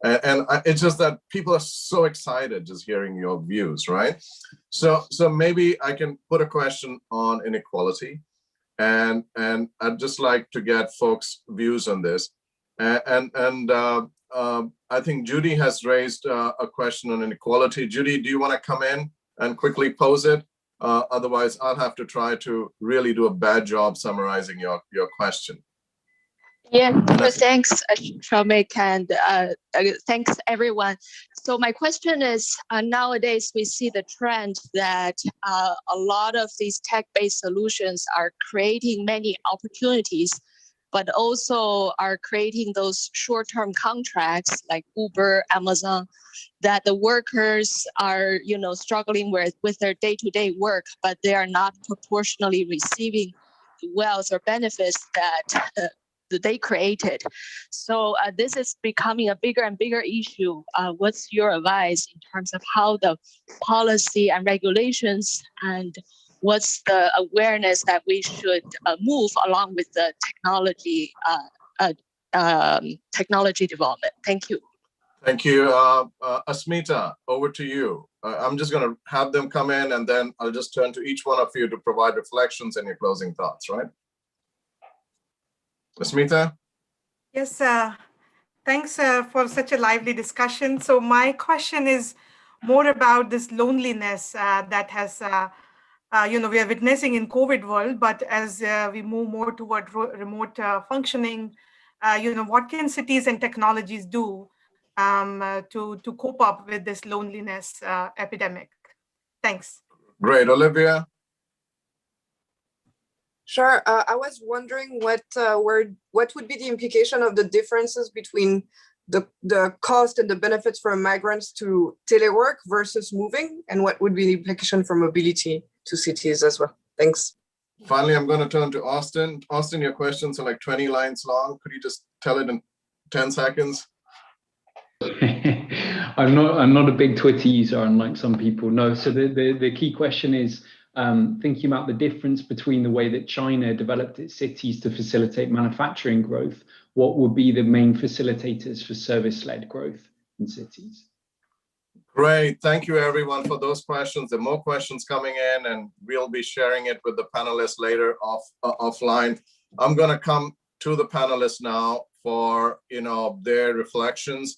And it's just that people are so excited just hearing your views, right? So maybe I can put a question on inequality, and I'd just like to get folks' views on this. And I think Judy has raised a question on inequality. Judy, do you want to come in and quickly pose it? Otherwise, I'll have to try to really do a bad job summarizing your question. Yeah, thanks, Shomik, and thanks everyone. So my question is, nowadays we see the trend that a lot of these tech-based solutions are creating many opportunities but also are creating those short-term contracts like Uber, Amazon, that the workers are, struggling with their day-to-day work, but they are not proportionally receiving the wealth or benefits that they created. So this is becoming a bigger and bigger issue. What's your advice in terms of how the policy and regulations, and what's the awareness that we should move along with the technology development? Thank you. Thank you. Asmita, over to you. I'm just going to have them come in, and then I'll just turn to each one of you to provide reflections and your closing thoughts, right? Asmita? Yes, thanks for such a lively discussion. So my question is more about this loneliness that has, we are witnessing in COVID world, but as we move more toward remote functioning, what can cities and technologies do to cope up with this loneliness epidemic? Thanks. Great. Olivia? Sure. I was wondering what would be the implication of the differences between the cost and the benefits for migrants to telework versus moving, and what would be the implication for mobility to cities as well? Thanks. Finally, I'm going to turn to Austin. Austin, your questions are like 20 lines long. Could you just tell it in 10 seconds? I'm not a big Twitter user, unlike some people. No. So the key question is thinking about the difference between the way that China developed its cities to facilitate manufacturing growth. What would be the main facilitators for service-led growth in cities? Great. Thank you, everyone, for those questions. There are more questions coming in, and we'll be sharing it with the panelists later offline. I'm going to come to the panelists now for their reflections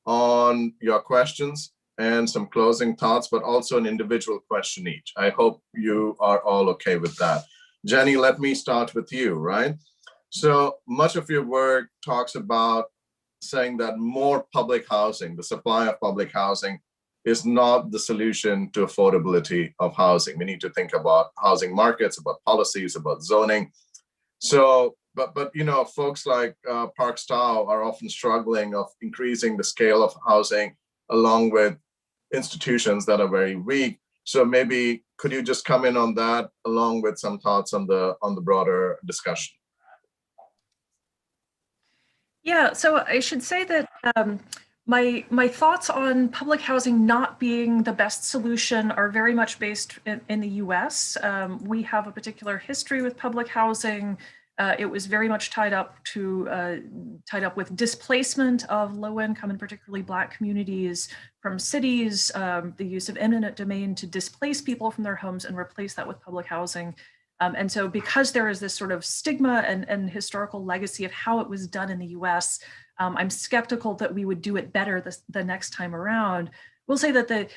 on your questions and some closing thoughts, but also an individual question each. I hope you are all okay with that. Jenny, let me start with you, right? So much of your work talks about saying that more public housing, the supply of public housing, is not the solution to affordability of housing. We need to think about housing markets, about policies, about zoning. So, but folks like Park Stau are often struggling of increasing the scale of housing along with institutions that are very weak. So maybe could you just come in on that along with some thoughts on the broader discussion? Yeah, so I should say that my thoughts on public housing not being the best solution are very much based in the US. We have a particular history with public housing. It was very much tied up with displacement of low income and particularly Black communities from cities, the use of eminent domain to displace people from their homes and replace that with public housing. And so because there is this sort of stigma and historical legacy of how it was done in the US, I'm skeptical that we would do it better the next time around. We'll say that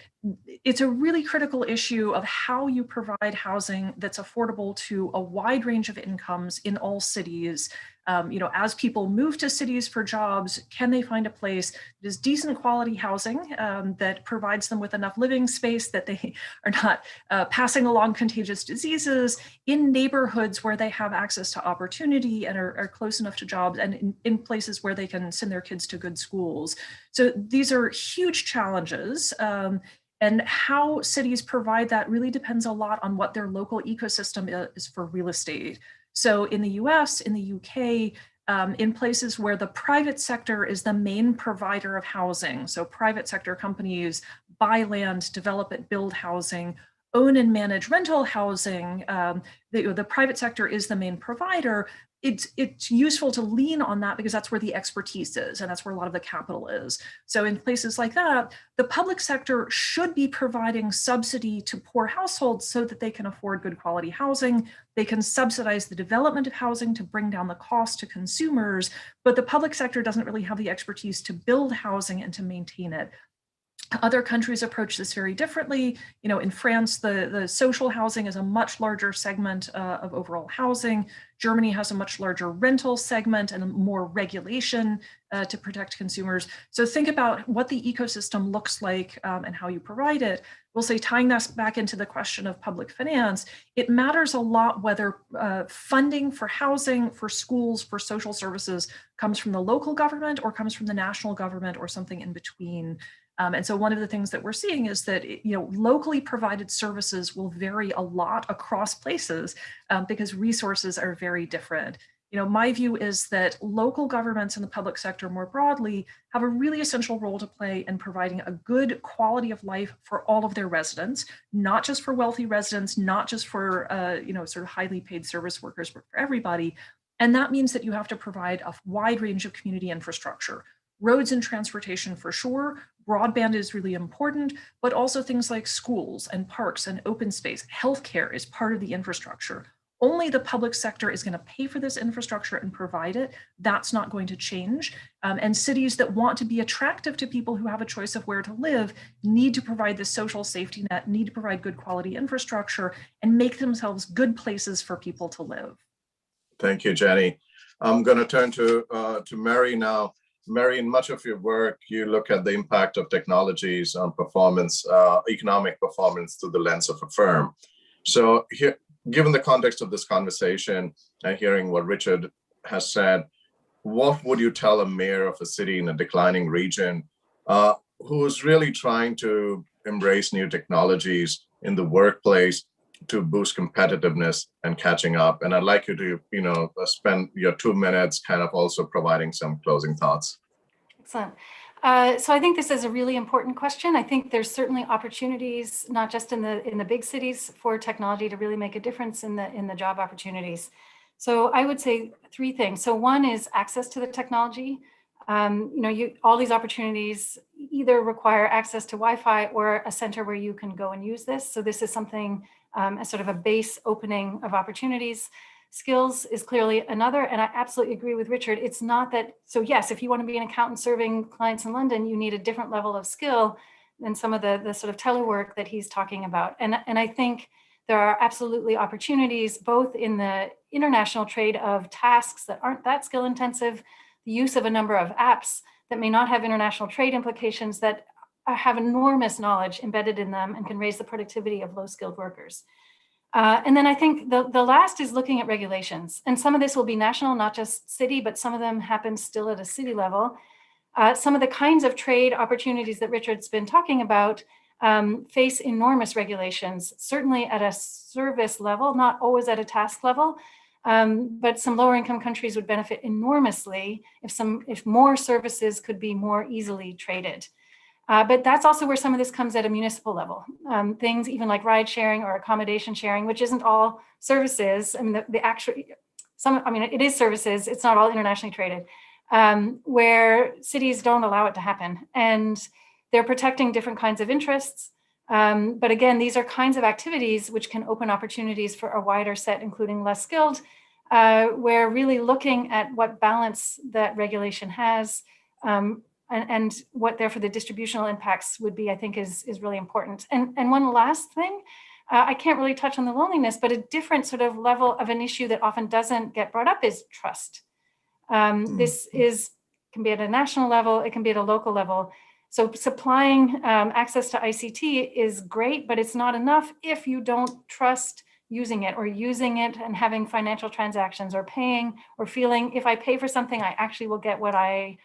it's a really critical issue of how you provide housing that's affordable to a wide range of incomes in all cities. As people move to cities for jobs, can they find a place that is decent quality housing that provides them with enough living space that they are not passing along contagious diseases in neighborhoods where they have access to opportunity and are close enough to jobs, and in places where they can send their kids to good schools. So these are huge challenges. And how cities provide that really depends a lot on what their local ecosystem is for real estate. So in the US, in the UK, in places where the private sector is the main provider of housing, so private sector companies buy land, develop it, build housing, own and manage rental housing, the private sector is the main provider. It's useful to lean on that because that's where the expertise is and that's where a lot of the capital is. So in places like that, the public sector should be providing subsidy to poor households so that they can afford good quality housing. They can subsidize the development of housing to bring down the cost to consumers, but the public sector doesn't really have the expertise to build housing and to maintain it. Other countries approach this very differently. You know, in France, the social housing is a much larger segment of overall housing. Germany has a much larger rental segment and more regulation to protect consumers. So think about what the ecosystem looks like and how you provide it. We'll say, tying this back into the question of public finance, it matters a lot whether funding for housing, for schools, for social services comes from the local government or comes from the national government or something in between. And so one of the things that we're seeing is that, you know, locally provided services will vary a lot across places because resources are very different. You know, my view is that local governments and the public sector more broadly have a really essential role to play in providing a good quality of life for all of their residents, not just for wealthy residents, not just for, you know, sort of highly paid service workers, but for everybody. And that means that you have to provide a wide range of community infrastructure. Roads and transportation for sure, broadband is really important, but also things like schools and parks and open space. Healthcare is part of the infrastructure. Only the public sector is going to pay for this infrastructure and provide it. That's not going to change. And cities that want to be attractive to people who have a choice of where to live need to provide the social safety net, need to provide good quality infrastructure, and make themselves good places for people to live. Thank you, Jenny. I'm going to turn to Mary now. Mary, in much of your work, you look at the impact of technologies on performance, economic performance through the lens of a firm. So here, given the context of this conversation and hearing what Richard has said, what would you tell a mayor of a city in a declining region who is really trying to embrace new technologies in the workplace to boost competitiveness and catching up? And I'd like you to, you know, spend your 2 minutes kind of also providing some closing thoughts. Excellent. So I think this is a really important question. I think there's certainly opportunities, not just in the big cities, for technology to really make a difference in the job opportunities. So I would say 3 things. So one is access to the technology. You know, all these opportunities either require access to Wi-Fi or a center where you can go and use this. So this is something as sort of a base opening of opportunities. Skills is clearly another, and I absolutely agree with Richard. It's not that, so yes, if you want to be an accountant serving clients in London, you need a different level of skill than some of the sort of telework that he's talking about. And I think there are absolutely opportunities both in the international trade of tasks that aren't that skill intensive, the use of a number of apps that may not have international trade implications that have enormous knowledge embedded in them and can raise the productivity of low-skilled workers. And then I think the last is looking at regulations. And some of this will be national, not just city, but some of them happen still at a city level. Some of the kinds of trade opportunities that Richard's been talking about face enormous regulations, certainly at a service level, not always at a task level. But some lower income countries would benefit enormously if more services could be more easily traded. But that's also where some of this comes at a municipal level. Things even like ride sharing or accommodation sharing, which isn't all services. I mean, it is services. It's not all internationally traded, where cities don't allow it to happen. And they're protecting different kinds of interests. But again, these are kinds of activities which can open opportunities for a wider set, including less skilled, where really looking at what balance that regulation has, and what therefore the distributional impacts would be, I think is really important. And one last thing, I can't really touch on the loneliness, but a different sort of level of an issue that often doesn't get brought up is trust. This can be at a national level, it can be at a local level. So supplying access to ICT is great, but it's not enough if you don't trust using it and having financial transactions or paying or feeling if I pay for something, I actually will get what I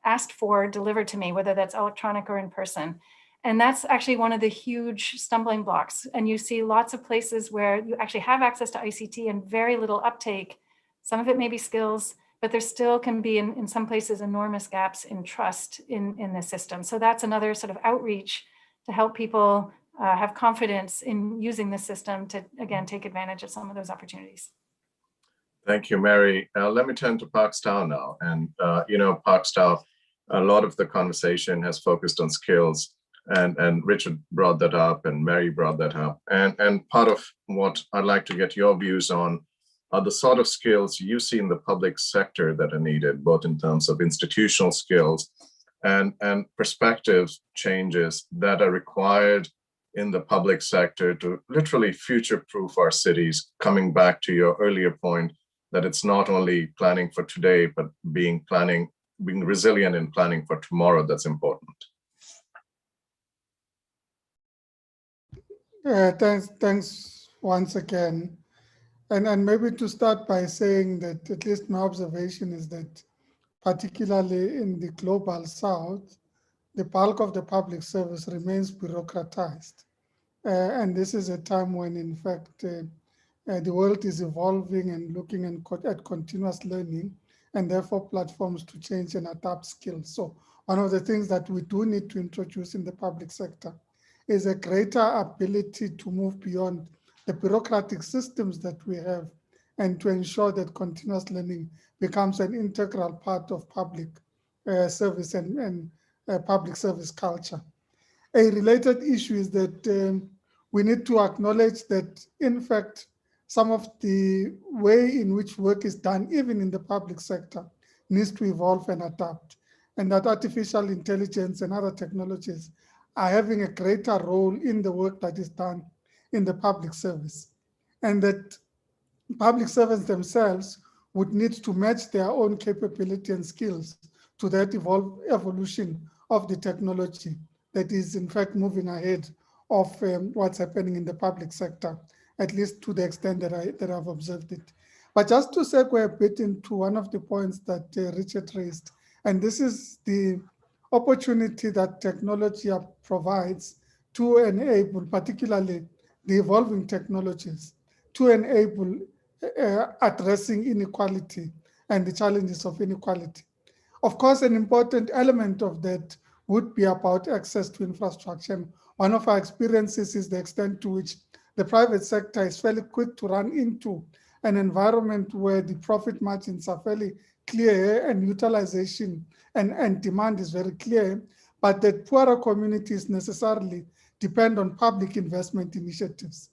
asked for delivered to me, whether that's electronic or in person. And that's actually one of the huge stumbling blocks. And you see lots of places where you actually have access to ICT and very little uptake. Some of it may be skills, but there still can be in some places enormous gaps in trust in the system. So that's another sort of outreach to help people have confidence in using the system to, again, take advantage of some of those opportunities. Thank you, Mary. Let me turn to Park Style now. And, you know, Park Style, a lot of the conversation has focused on skills, and Richard brought that up and Mary brought that up. And part of what I'd like to get your views on are the sort of skills you see in the public sector that are needed, both in terms of institutional skills and perspective changes that are required in the public sector to literally future-proof our cities, coming back to your earlier point that it's not only planning for today, but being resilient in planning for tomorrow that's important. Thanks once again. And maybe to start by saying that at least my observation is that particularly in the global south, the bulk of the public service remains bureaucratized. And this is a time when, in fact, the world is evolving and looking at continuous learning, and therefore platforms to change and adapt skills. So one of the things that we do need to introduce in the public sector is a greater ability to move beyond the bureaucratic systems that we have and to ensure that continuous learning becomes an integral part of public service and public service culture. A related issue is that we need to acknowledge that, in fact, some of the way in which work is done, even in the public sector, needs to evolve and adapt, and that artificial intelligence and other technologies are having a greater role in the work that is done in the public service, and that public servants themselves would need to match their own capability and skills to that evolution of the technology that is in fact moving ahead of what's happening in the public sector, at least to the extent that I've observed it. But just to segue a bit into one of the points that Richard raised, and this is the opportunity that technology provides to enable, particularly the evolving technologies, to enable addressing inequality and the challenges of inequality. Of course, an important element of that would be about access to infrastructure. And one of our experiences is the extent to which the private sector is fairly quick to run into an environment where the profit margins are fairly clear and utilization and demand is very clear, but that poorer communities necessarily depend on public investment initiatives.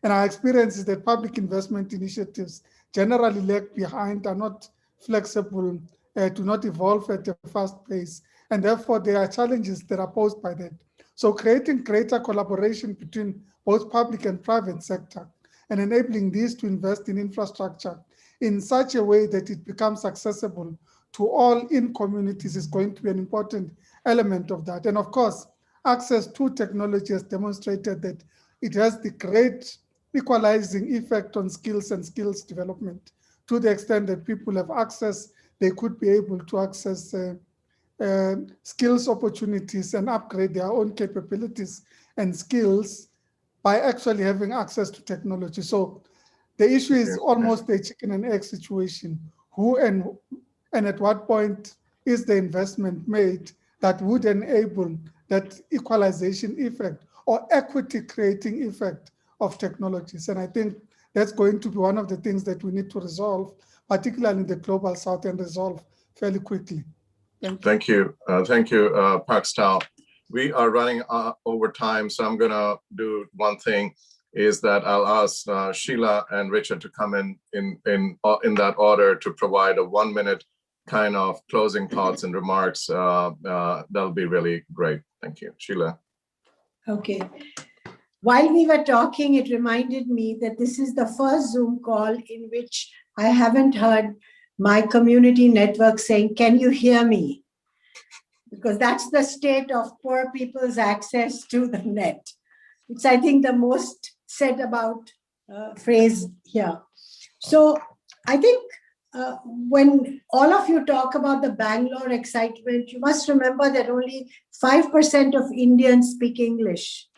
And our experience is that public investment initiatives generally lag behind, are not flexible, do not evolve at a fast pace, and therefore there are challenges that are posed by that. So creating greater collaboration between both public and private sector and enabling these to invest in infrastructure in such a way that it becomes accessible to all in communities is going to be an important element of that. And of course, access to technology has demonstrated that it has the great equalizing effect on skills and skills development. To the extent that people have access, they could be able to access skills opportunities and upgrade their own capabilities and skills by actually having access to technology. So the issue is almost a chicken and egg situation. Who and at what point is the investment made that would enable that equalization effect or equity creating effect of technologies? And I think that's going to be one of the things that we need to resolve, particularly in the global south, and resolve fairly quickly. Thank you, Park Style. We are running over time, so I'm gonna do one thing, is that I'll ask Sheila and Richard to come in that order to provide a 1 minute kind of closing thoughts and remarks. That'll be really great. Thank you. Sheila. Okay. While we were talking, it reminded me that this is the first Zoom call in which I haven't heard my community network saying, "Can you hear me?" Because that's the state of poor people's access to the net. It's, I think, the most said about phrase here. So I think when all of you talk about the Bangalore excitement, you must remember that only 5% of Indians speak English.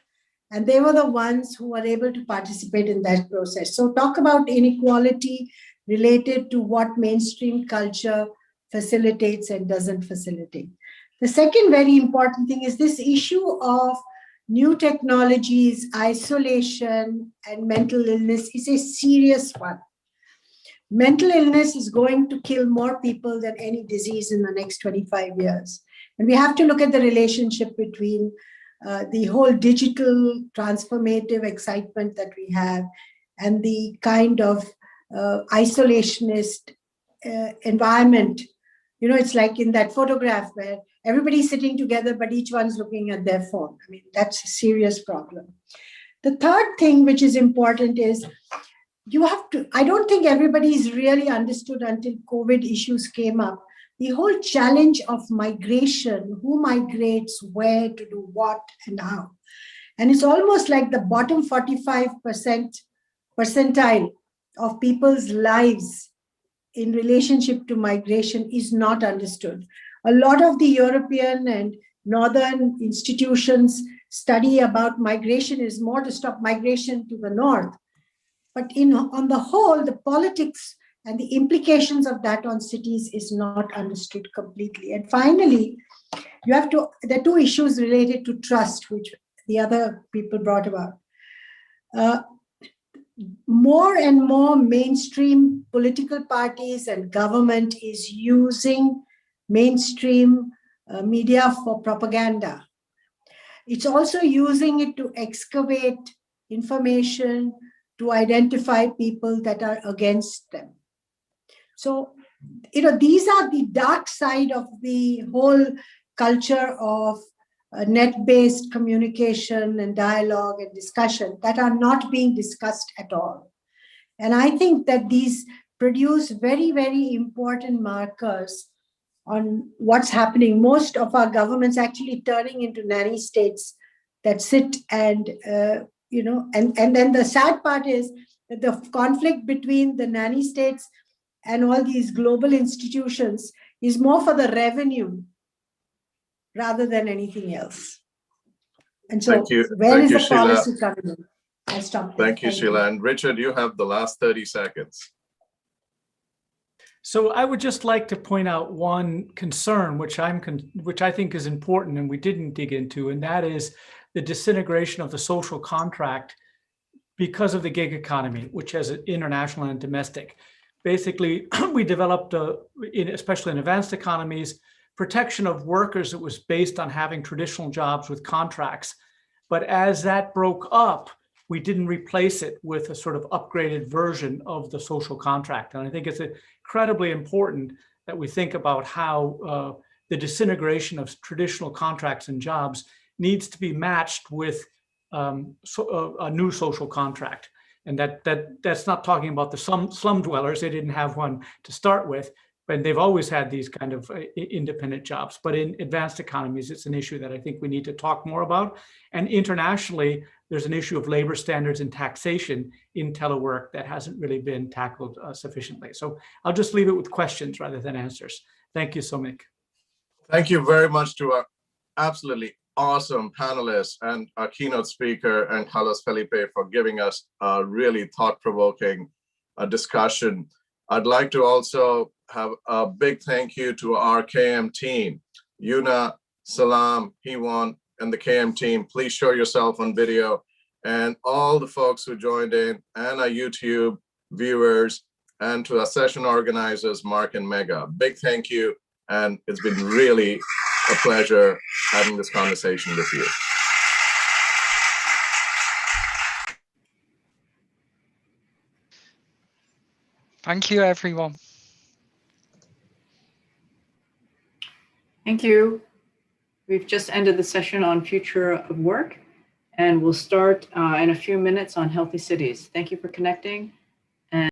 And they were the ones who were able to participate in that process. So talk about inequality related to what mainstream culture facilitates and doesn't facilitate. The second very important thing is this issue of new technologies, isolation, and mental illness is a serious one. Mental illness is going to kill more people than any disease in the next 25 years. And we have to look at the relationship between the whole digital transformative excitement that we have and the kind of isolationist environment You know, it's like in that photograph where everybody's sitting together, but each one's looking at their phone. I mean, that's a serious problem. The third thing which is important is you have to, I don't think everybody's really understood until COVID issues came up, the whole challenge of migration, who migrates, where, to do what, and how. And it's almost like the bottom 45% percentile of people's lives in relationship to migration is not understood. A lot of the European and Northern institutions study about migration is more to stop migration to the North. But on the whole, the politics and the implications of that on cities is not understood completely. And finally, there are two issues related to trust, which the other people brought about. More and more mainstream political parties and government is using mainstream media for propaganda. It's also using it to excavate information, to identify people that are against them. So, you know, these are the dark side of the whole culture of net-based communication and dialogue and discussion that are not being discussed at all. And I think that these produce very, very important markers on what's happening. Most of our governments actually turning into nanny states that sit and, you know, and then the sad part is that the conflict between the nanny states and all these global institutions is more for the revenue rather than anything else. And so where is the policy coming in? I'll stop there. Thank you, Sheila. And Richard, you have the last 30 seconds. So I would just like to point out one concern, which I think is important and we didn't dig into, and that is the disintegration of the social contract because of the gig economy, which has an international and domestic. Basically, we developed, especially in advanced economies, protection of workers that was based on having traditional jobs with contracts. But as that broke up, we didn't replace it with a sort of upgraded version of the social contract. And I think it's incredibly important that we think about how the disintegration of traditional contracts and jobs needs to be matched with a new social contract. And that's not talking about the slum dwellers. They didn't have one to start with, but they've always had these kind of independent jobs. But in advanced economies, it's an issue that I think we need to talk more about. And internationally, there's an issue of labor standards and taxation in telework that hasn't really been tackled sufficiently. So I'll just leave it with questions rather than answers. Thank you, Soumik. Thank you very much to our absolutely awesome panelists and our keynote speaker and Carlos Felipe for giving us a really thought-provoking discussion. I'd like to also have a big thank you to our KM team, Yuna, Salam, Hiwan, and the KM team. Please show yourself on video, and all the folks who joined in, and our YouTube viewers, and to our session organizers, Mark and Mega. Big thank you, and it's been really a pleasure having this conversation with you. Thank you, everyone. Thank you. We've just ended the session on future of work, and we'll start in a few minutes on healthy cities. Thank you for connecting.